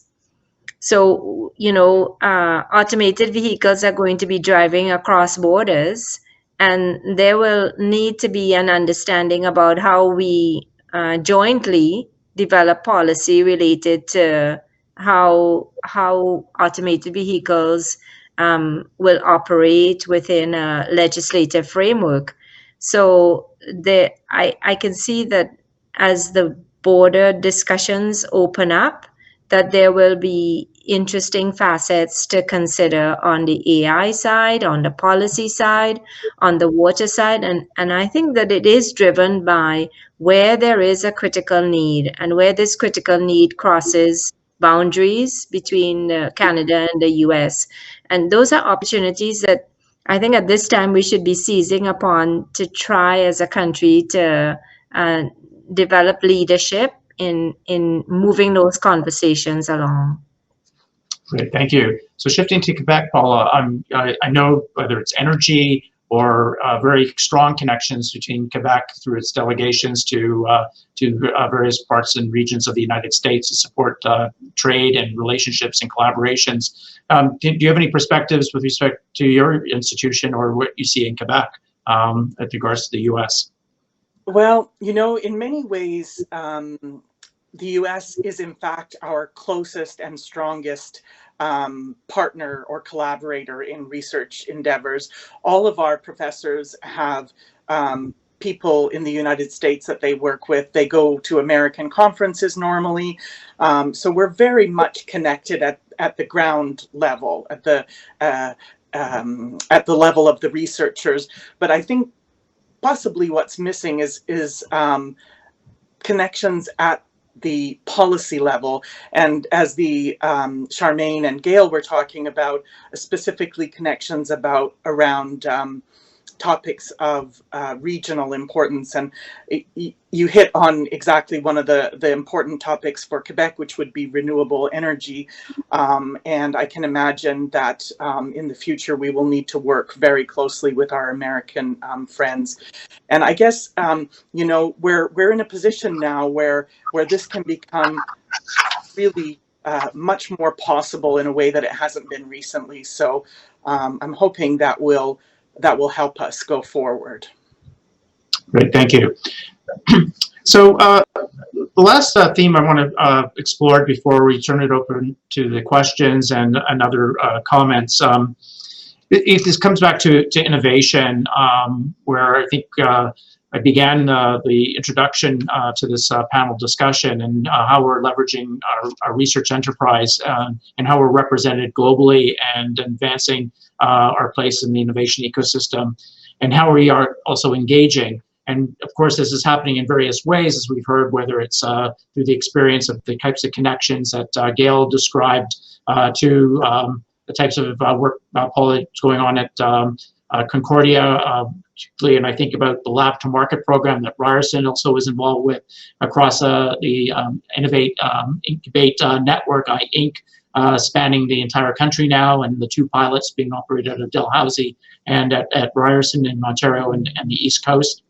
So, automated vehicles are going to be driving across borders, and there will need to be an understanding about how we jointly develop policy related to how automated vehicles will operate within a legislative framework. So I can see that as the border discussions open up, that there will be interesting facets to consider on the AI side, on the policy side, on the water side. And I think that it is driven by where there is a critical need and where this critical need crosses boundaries between Canada and the US. And those are opportunities that I think at this time we should be seizing upon to try as a country to develop leadership in moving those conversations along. Great, thank you. So shifting to Quebec, Paula, I know whether it's energy or very strong connections between Quebec through its delegations to various parts and regions of the United States to support trade and relationships and collaborations. Do you have any perspectives with respect to your institution or what you see in Quebec with regards to the U.S.? Well, you know, in many ways, the U.S. is in fact our closest and strongest partner or collaborator in research endeavors. All of our professors have people in the United States that they work with. They go to American conferences normally. So we're very much connected at the ground level, at the level of the researchers. But I think possibly what's missing is connections at the policy level, and as the Charmaine and Gail were talking about, specifically connections around topics of regional importance. And you hit on exactly one of the important topics for Quebec, which would be renewable energy. And I can imagine that in the future, we will need to work very closely with our American friends. And I guess, you know, we're in a position now where this can become really much more possible in a way that it hasn't been recently. So I'm hoping that will help us go forward. Great, thank you. So the last theme I want to explore before we turn it open to the questions and other comments, this comes back to innovation, where I think I began the introduction to this panel discussion and how we're leveraging our research enterprise and how we're represented globally and advancing our place in the innovation ecosystem, and how we are also engaging. And of course, this is happening in various ways, as we've heard, whether it's through the experience of the types of connections that Gail described to the types of work Paula is going on at Concordia, particularly, and I think about the Lab to Market program that Ryerson also is involved with across the Innovate Incubate network, INC, spanning the entire country now, and the 2 pilots being operated at Dalhousie and at Ryerson in Ontario and the East Coast.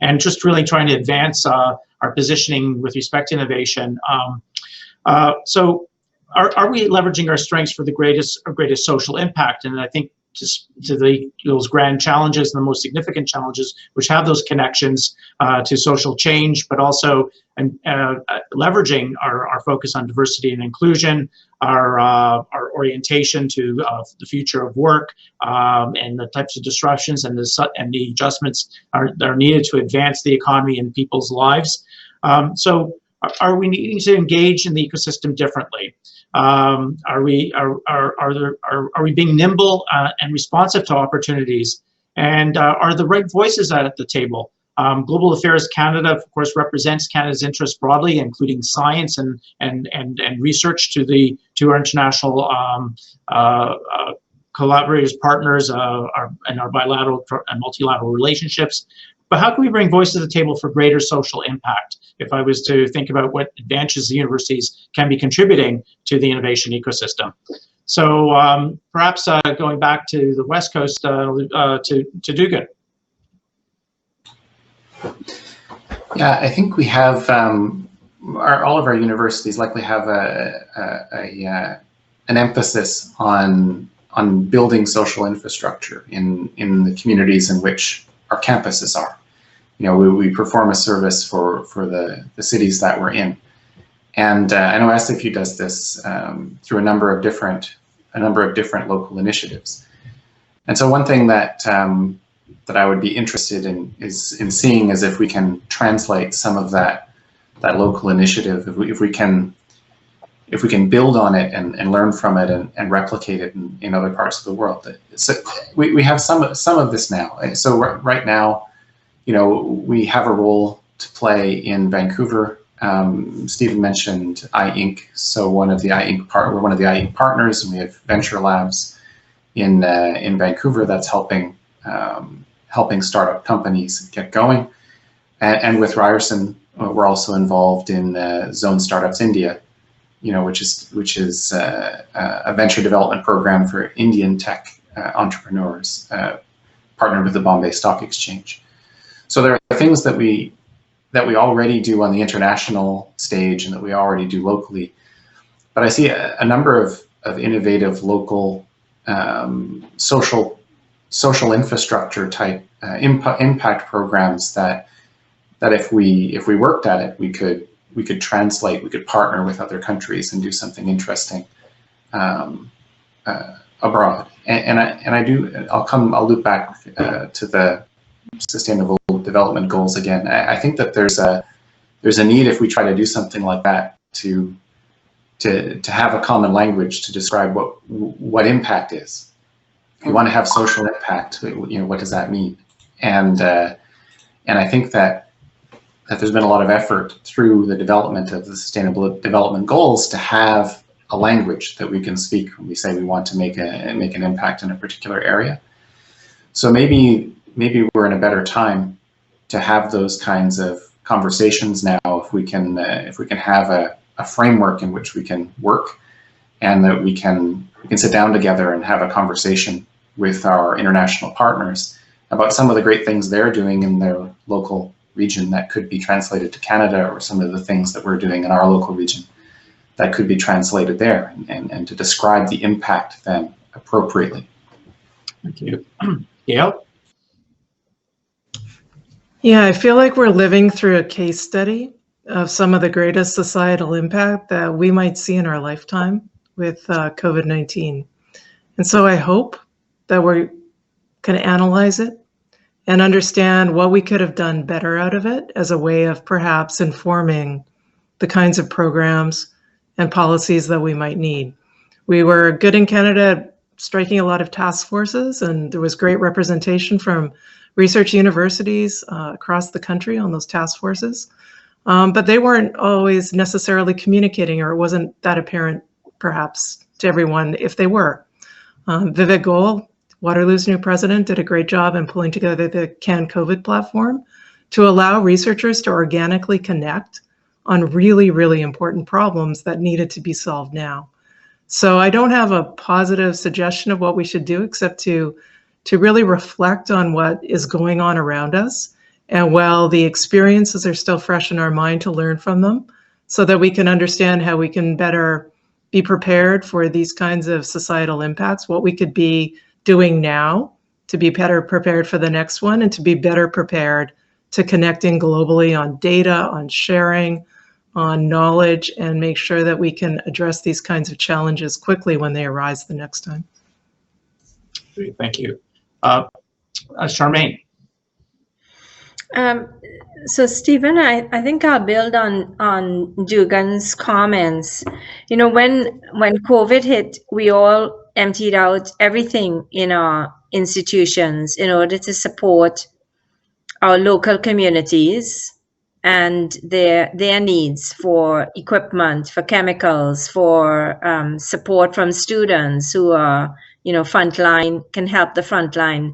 And just really trying to advance our positioning with respect to innovation. So are we leveraging our strengths for the greatest social impact? And I think to those grand challenges and the most significant challenges, which have those connections to social change, but also leveraging our focus on diversity and inclusion, our orientation to the future of work, and the types of disruptions and the adjustments that are needed to advance the economy and people's lives. So are we needing to engage in the ecosystem differently? Are we being nimble and responsive to opportunities? And are the right voices at the table? Global Affairs Canada, of course, represents Canada's interests broadly, including science and research to our international collaborators, partners, and our bilateral and multilateral relationships. But how can we bring voice to the table for greater social impact? If I was to think about what advantages the universities can be contributing to the innovation ecosystem. So perhaps going back to the West Coast to Dugan. Yeah, I think we have all of our universities likely have an emphasis on building social infrastructure in the communities in which our campuses are. You know, we perform a service for the cities that we're in, and I know SFU does this through a number of different local initiatives. And so one thing that I would be interested in seeing is if we can translate some of that local initiative, if we can build on it and learn from it and replicate it in other parts of the world. So we have some of this now. So right now, you know, we have a role to play in Vancouver. Stephen mentioned INC. So we're one of the INC partners, and we have venture labs in Vancouver that's helping startup companies get going. And with Ryerson, we're also involved in Zone Startups India, which is a venture development program for Indian tech entrepreneurs, partnered with the Bombay Stock Exchange. So there are things that we already do on the international stage and that we already do locally. But I see a number of innovative local social infrastructure type impact programs that if we worked at it, we could translate, we could partner with other countries and do something interesting abroad. I'll loop back to the Sustainable Development Goals again. I think that there's a need, if we try to do something like that, to have a common language to describe what impact is. If you want to have social impact, what does that mean? And I think that there's been a lot of effort through the development of the Sustainable Development Goals to have a language that we can speak when we say we want to make an impact in a particular area. So maybe we're in a better time to have those kinds of conversations now, if we can have a framework in which we can work, and that we can sit down together and have a conversation with our international partners about some of the great things they're doing in their local region that could be translated to Canada, or some of the things that we're doing in our local region that could be translated there, and to describe the impact then appropriately. Thank you. Gail? Yeah, I feel like we're living through a case study of some of the greatest societal impact that we might see in our lifetime with COVID-19. And so I hope that we can analyze it and understand what we could have done better out of it as a way of perhaps informing the kinds of programs and policies that we might need. We were good in Canada at striking a lot of task forces, and there was great representation from research universities across the country on those task forces. But they weren't always necessarily communicating, or it wasn't that apparent perhaps to everyone if they were. Vivek Goel, Waterloo's new president, did a great job in pulling together the Can COVID platform to allow researchers to organically connect on really, really important problems that needed to be solved now. So I don't have a positive suggestion of what we should do, except to really reflect on what is going on around us. And while the experiences are still fresh in our mind, to learn from them so that we can understand how we can better be prepared for these kinds of societal impacts, what we could be doing now to be better prepared for the next one, and to be better prepared to connecting globally on data, on sharing, on knowledge, and make sure that we can address these kinds of challenges quickly when they arise the next time. Great, thank you. Charmaine. So Stephen, I think I'll build on Dugan's comments. When COVID hit, we all emptied out everything in our institutions in order to support our local communities and their needs for equipment, for chemicals, for support from students who are frontline, can help the frontline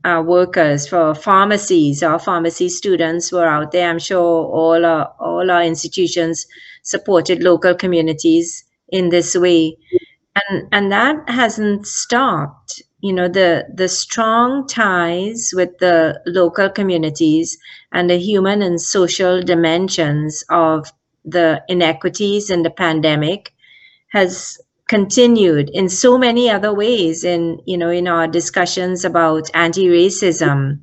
workers, for pharmacies. Our pharmacy students were out there. I'm sure all our institutions supported local communities in this way, and that hasn't stopped. The strong ties with the local communities and the human and social dimensions of the inequities in the pandemic has continued in so many other ways in our discussions about anti-racism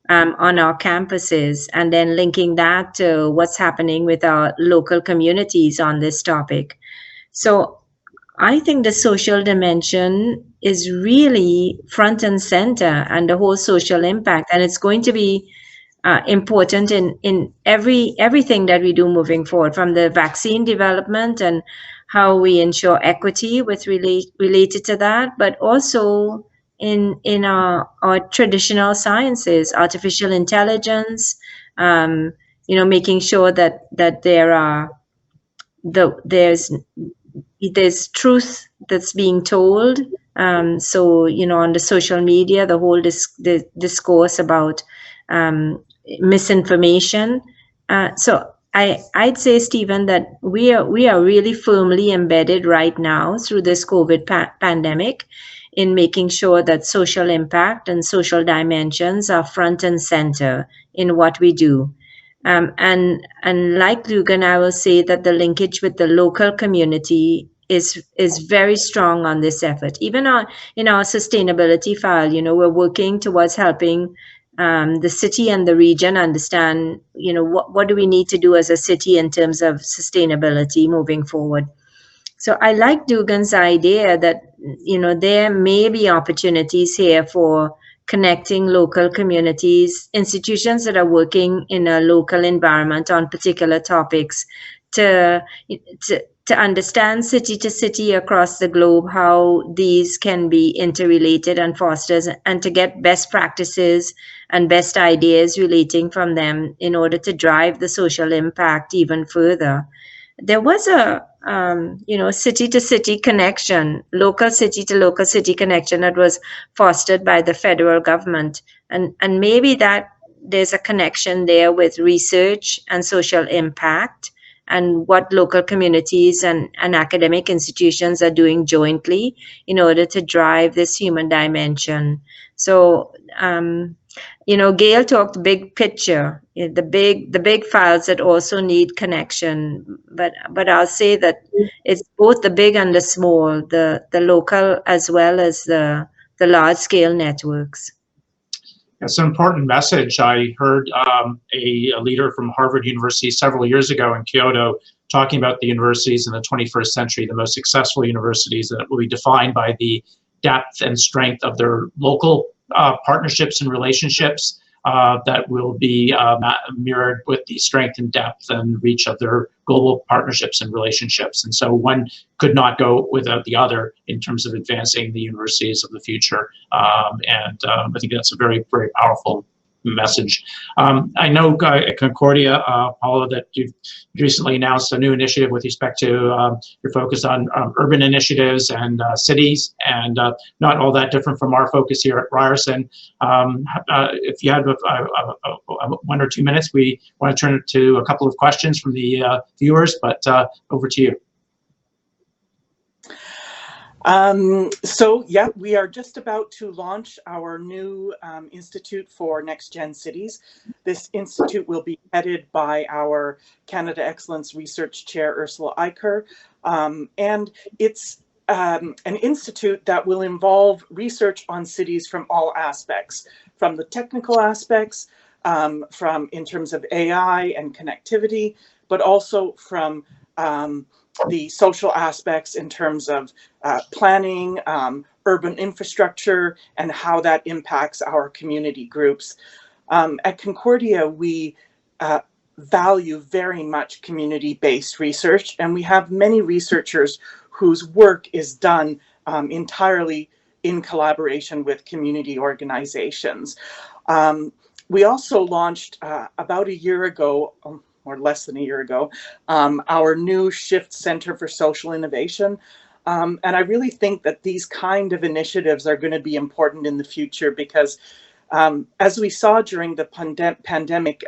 on our campuses, and then linking that to what's happening with our local communities on this topic. So I think the social dimension is really front and center, and the whole social impact, and it's going to be important in everything that we do moving forward, from the vaccine development and how we ensure equity with related to that, but also in our traditional sciences, artificial intelligence, making sure that there's truth that's being told. So on the social media, the whole discourse about misinformation. So I'd say, Stephen, that we are really firmly embedded right now through this COVID pandemic in making sure that social impact and social dimensions are front and center in what we do. And like Dugan, I will say that the linkage with the local community is very strong on this effort. Even in our sustainability file, we're working towards helping the city and the region understand, what do we need to do as a city in terms of sustainability moving forward. So I like Dugan's idea that, there may be opportunities here for connecting local communities, institutions that are working in a local environment on particular topics to understand city to city across the globe how these can be interrelated and fostered, and to get best practices and best ideas relating from them in order to drive the social impact even further. There was a city to city connection, local city to local city connection that was fostered by the federal government, and maybe that there's a connection there with research and social impact and what local communities and academic institutions are doing jointly in order to drive this human dimension. So, Gail talked big picture, the big files that also need connection. But I'll say that it's both the big and the small, the local as well as the large scale networks. It's an important message. I heard a leader from Harvard University several years ago in Kyoto talking about the universities in the 21st century, the most successful universities that will be defined by the depth and strength of their local partnerships and relationships that will be mirrored with the strength and depth and reach of their global partnerships and relationships. And so one could not go without the other in terms of advancing the universities of the future. I think that's a very, very powerful message. I know at Concordia, Paula, that you've recently announced a new initiative with respect to your focus on urban initiatives and cities, and not all that different from our focus here at Ryerson. If you have 1 or 2 minutes, we want to turn it to a couple of questions from the viewers, but over to you. So yeah, we are just about to launch our new Institute for Next Gen Cities. This institute will be headed by our Canada Excellence Research Chair, Ursula Eicher, and it's an institute that will involve research on cities from all aspects, from the technical aspects, from in terms of AI and connectivity, but also from the social aspects in terms of planning, urban infrastructure, and how that impacts our community groups. At Concordia, we value very much community-based research, and we have many researchers whose work is done entirely in collaboration with community organizations. We also launched about a year ago, or less than a year ago, our new Shift Center for Social Innovation. And I really think that these kind of initiatives are going to be important in the future because as we saw during the pandemic,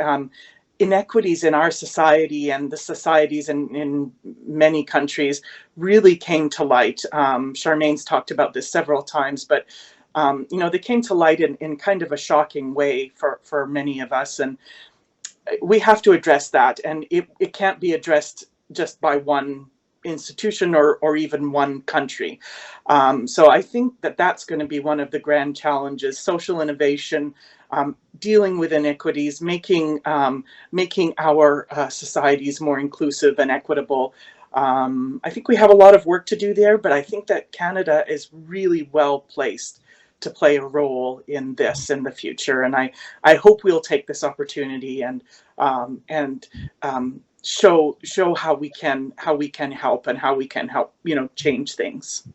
inequities in our society and the societies in many countries really came to light. Charmaine's talked about this several times, but they came to light in kind of a shocking way for many of us. And we have to address that, and it can't be addressed just by one institution or even one country. So I think that that's going to be one of the grand challenges: social innovation, dealing with inequities, making our societies more inclusive and equitable. I think we have a lot of work to do there, but I think that Canada is really well placed to play a role in this in the future, and I hope we'll take this opportunity and show how we can help and how we can help change things.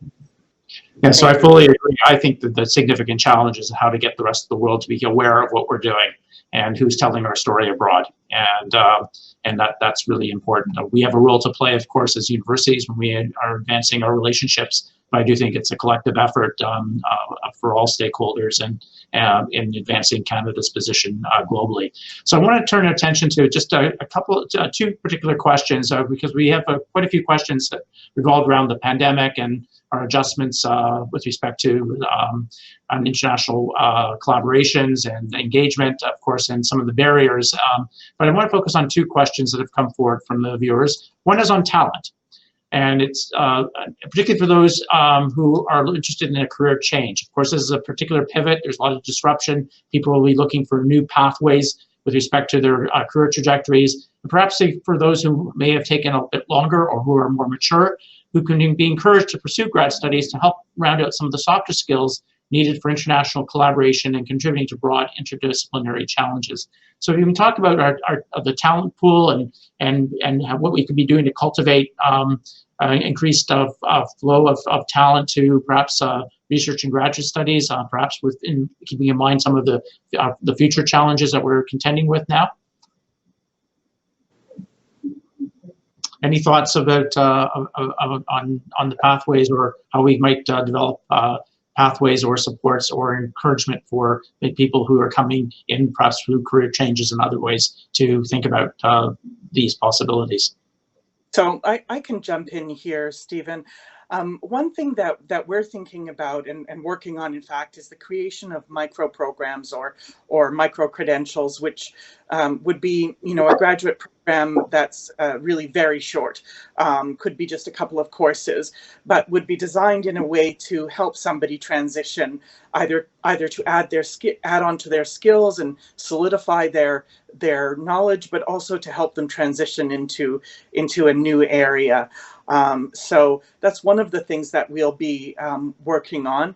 Yeah, so I fully agree. I think that the significant challenge is how to get the rest of the world to be aware of what we're doing and who's telling our story abroad, and that's really important. We have a role to play, of course, as universities when we are advancing our relationships but I do think it's a collective effort for all stakeholders and in advancing Canada's position globally. So I want to turn attention to just two particular questions because we have quite a few questions that revolve around the pandemic and our adjustments with respect to international collaborations and engagement, of course, and some of the barriers. But I want to focus on two questions that have come forward from the viewers. One is on talent. And it's particularly for those who are interested in a career change. Of course, this is a particular pivot. There's a lot of disruption. People will be looking for new pathways with respect to their career trajectories. And perhaps for those who may have taken a bit longer or who are more mature, who can be encouraged to pursue grad studies to help round out some of the softer skills needed for international collaboration and contributing to broad interdisciplinary challenges. So if you can talk about the talent pool and what we could be doing to cultivate increased flow of talent to perhaps research and graduate studies, perhaps within keeping in mind some of the future challenges that we're contending with now. Any thoughts about on the pathways or how we might develop pathways or supports or encouragement for the people who are coming in perhaps through career changes and other ways to think about these possibilities? So I can jump in here, Stephen. One thing that we're thinking about and working on, in fact, is the creation of micro programs or micro credentials, which would be, a graduate program that's really very short, could be just a couple of courses, but would be designed in a way to help somebody transition, either to add on to their skills and solidify their knowledge, but also to help them transition into a new area. So that's one of the things that we'll be working on.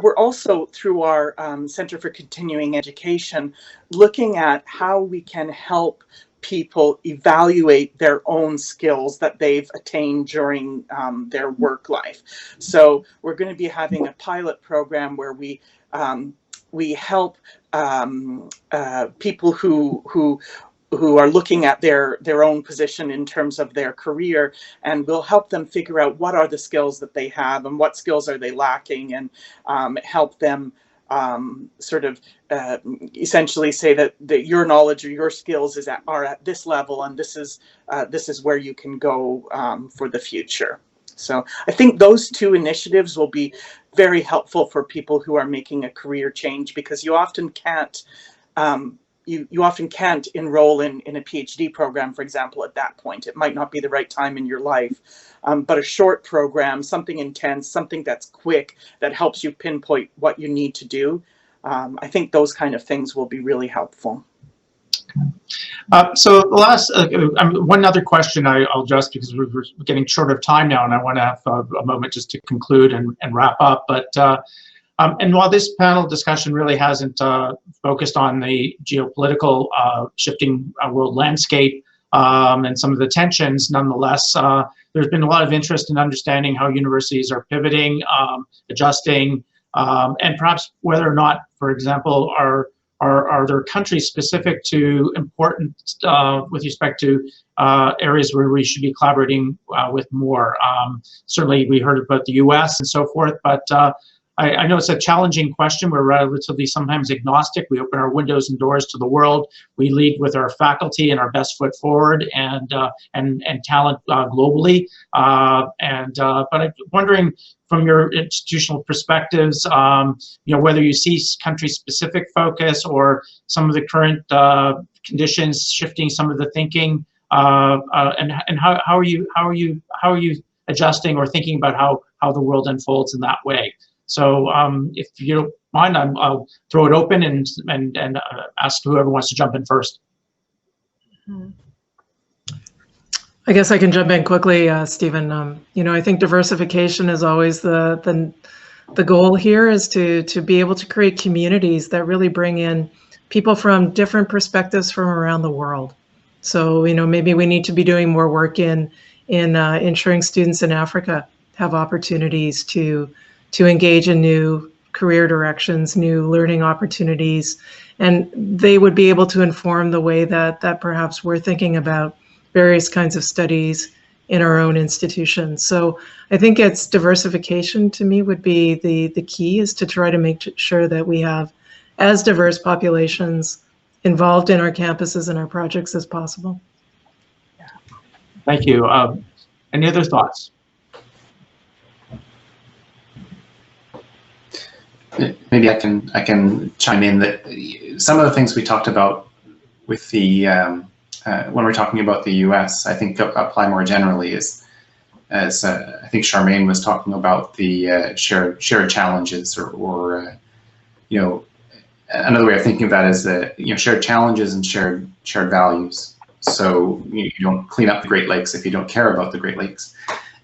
We're also, through our Center for Continuing Education, looking at how we can help people evaluate their own skills that they've attained during their work life. So we're going to be having a pilot program where we help people who are looking at their own position in terms of their career, and we'll help them figure out what are the skills that they have and what skills are they lacking, and help them essentially say that your knowledge or your skills are at this level, and this is where you can go for the future. So I think those two initiatives will be very helpful for people who are making a career change, because you often can't you often can't enroll in a PhD program, for example, at that point. It might not be the right time in your life, but a short program, something intense, something that's quick, that helps you pinpoint what you need to do. I think those kind of things will be really helpful. So the last, one other question I'll just, because we're getting short of time now, and I want to have a moment just to conclude and wrap up. But and while this panel discussion really hasn't focused on the geopolitical shifting world landscape and some of the tensions, nonetheless, there's been a lot of interest in understanding how universities are pivoting, adjusting, and perhaps whether or not, for example, are there countries specific to important with respect to areas where we should be collaborating with more? Certainly, we heard about the U.S. and so forth, but I know it's a challenging question. We're relatively sometimes agnostic. We open our windows and doors to the world. We lead with our faculty and our best foot forward and talent globally. But I'm wondering, from your institutional perspectives, whether you see country-specific focus or some of the current conditions shifting some of the thinking, and how are you adjusting or thinking about how the world unfolds in that way? So if you don't mind, I'll throw it open and ask whoever wants to jump in first. I guess I can jump in quickly, Stephen. I think diversification is always the goal here, is to be able to create communities that really bring in people from different perspectives from around the world. So maybe we need to be doing more work in ensuring students in Africa have opportunities to engage in new career directions, new learning opportunities, and they would be able to inform the way that perhaps we're thinking about various kinds of studies in our own institutions. So I think it's diversification to me would be the key, is to try to make sure that we have as diverse populations involved in our campuses and our projects as possible. Thank you. Any other thoughts? Maybe I can chime in that some of the things we talked about with the when we're talking about the U.S., I think apply more generally as I think Charmaine was talking about the shared challenges, or you know, another way of thinking of that is that, you know, shared challenges and shared values. So you don't clean up the Great Lakes if you don't care about the Great Lakes,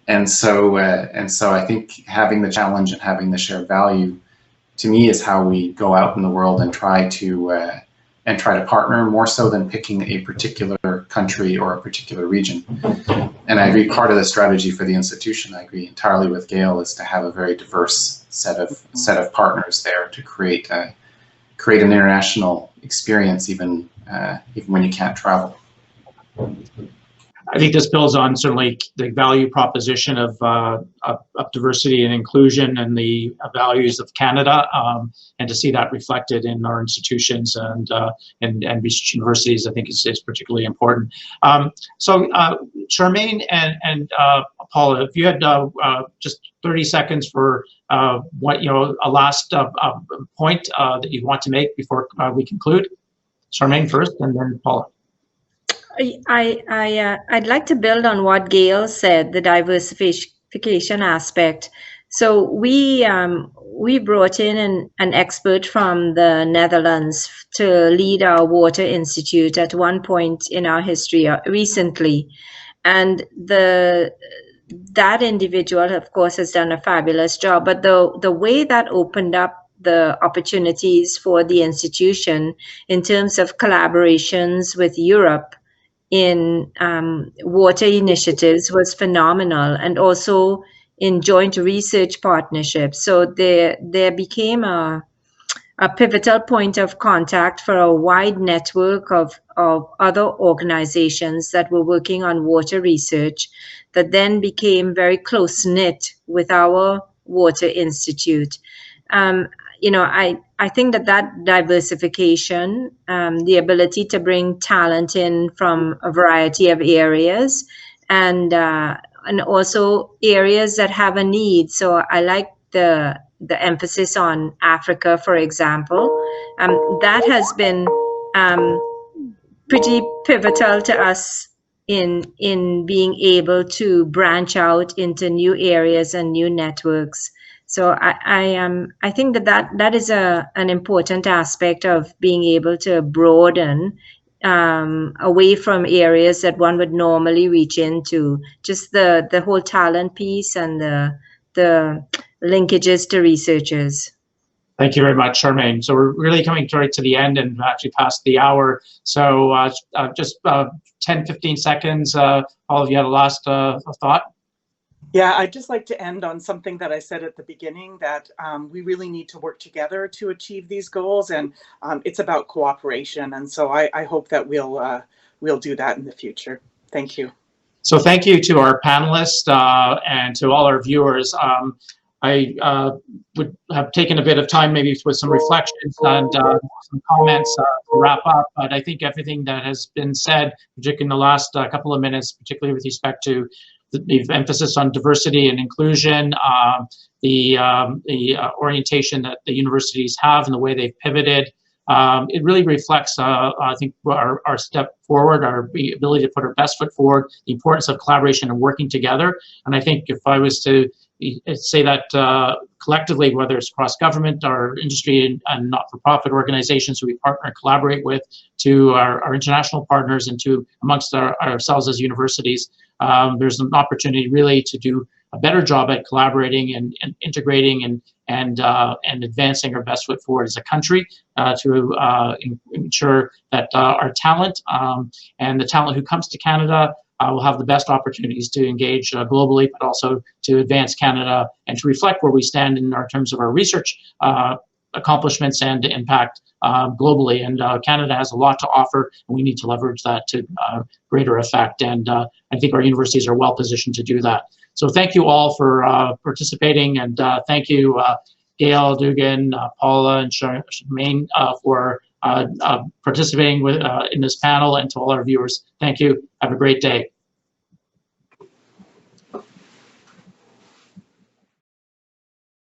and so I think having the challenge and having the shared value, to me, is how we go out in the world and try to partner, more so than picking a particular country or a particular region. And I agree, part of the strategy for the institution, I agree entirely with Gail, is to have a very diverse set of partners there to create an international experience, even when you can't travel. I think this builds on certainly the value proposition of diversity and inclusion and the values of Canada, and to see that reflected in our institutions and research universities, I think is particularly important. So Charmaine and Paula, if you had just 30 seconds for what, you know, a last point that you want to make before we conclude. Charmaine first, and then Paula. I'd like to build on what Gail said, the diversification aspect. So we brought in an expert from the Netherlands to lead our Water Institute at one point in our history recently, and that individual, of course, has done a fabulous job. But the way that opened up the opportunities for the institution in terms of collaborations with Europe in water initiatives was phenomenal, and also in joint research partnerships. So there became a pivotal point of contact for a wide network of other organizations that were working on water research, that then became very close-knit with our Water Institute. You know, I think that diversification, the ability to bring talent in from a variety of areas, and also areas that have a need. So I like the emphasis on Africa, for example. That has been pretty pivotal to us in being able to branch out into new areas and new networks. So I think that is an important aspect of being able to broaden away from areas that one would normally reach into, just the whole talent piece and the linkages to researchers. Thank you very much, Charmaine. So we're really coming right to the end and actually past the hour. So just 10, 15 seconds. All of you had a last thought? Yeah, I'd just like to end on something that I said at the beginning, that we really need to work together to achieve these goals, and it's about cooperation. And so I hope that we'll do that in the future. Thank you. So thank you to our panelists and to all our viewers. I would have taken a bit of time maybe with some reflections and some comments to wrap up, but I think everything that has been said, particularly in the last couple of minutes, particularly with respect to the emphasis on diversity and inclusion, the orientation that the universities have and the way they've pivoted. It really reflects, I think, our step forward, our ability to put our best foot forward, the importance of collaboration and working together. And I think if I was to say that collectively, whether it's across government, our industry, and not-for-profit organizations who we partner and collaborate with, to our international partners, and to amongst ourselves as universities, there's an opportunity really to do a better job at collaborating and integrating and advancing our best foot forward as a country to ensure that our talent and the talent who comes to Canada will have the best opportunities to engage globally, but also to advance Canada and to reflect where we stand in our terms of our research accomplishments and impact globally. And Canada has a lot to offer, and we need to leverage that to greater effect. And I think our universities are well positioned to do that. So thank you all for participating, and thank you, Gail, Dugan, Paula, and Charmaine for participating in this panel, and to all our viewers. Thank you. Have a great day.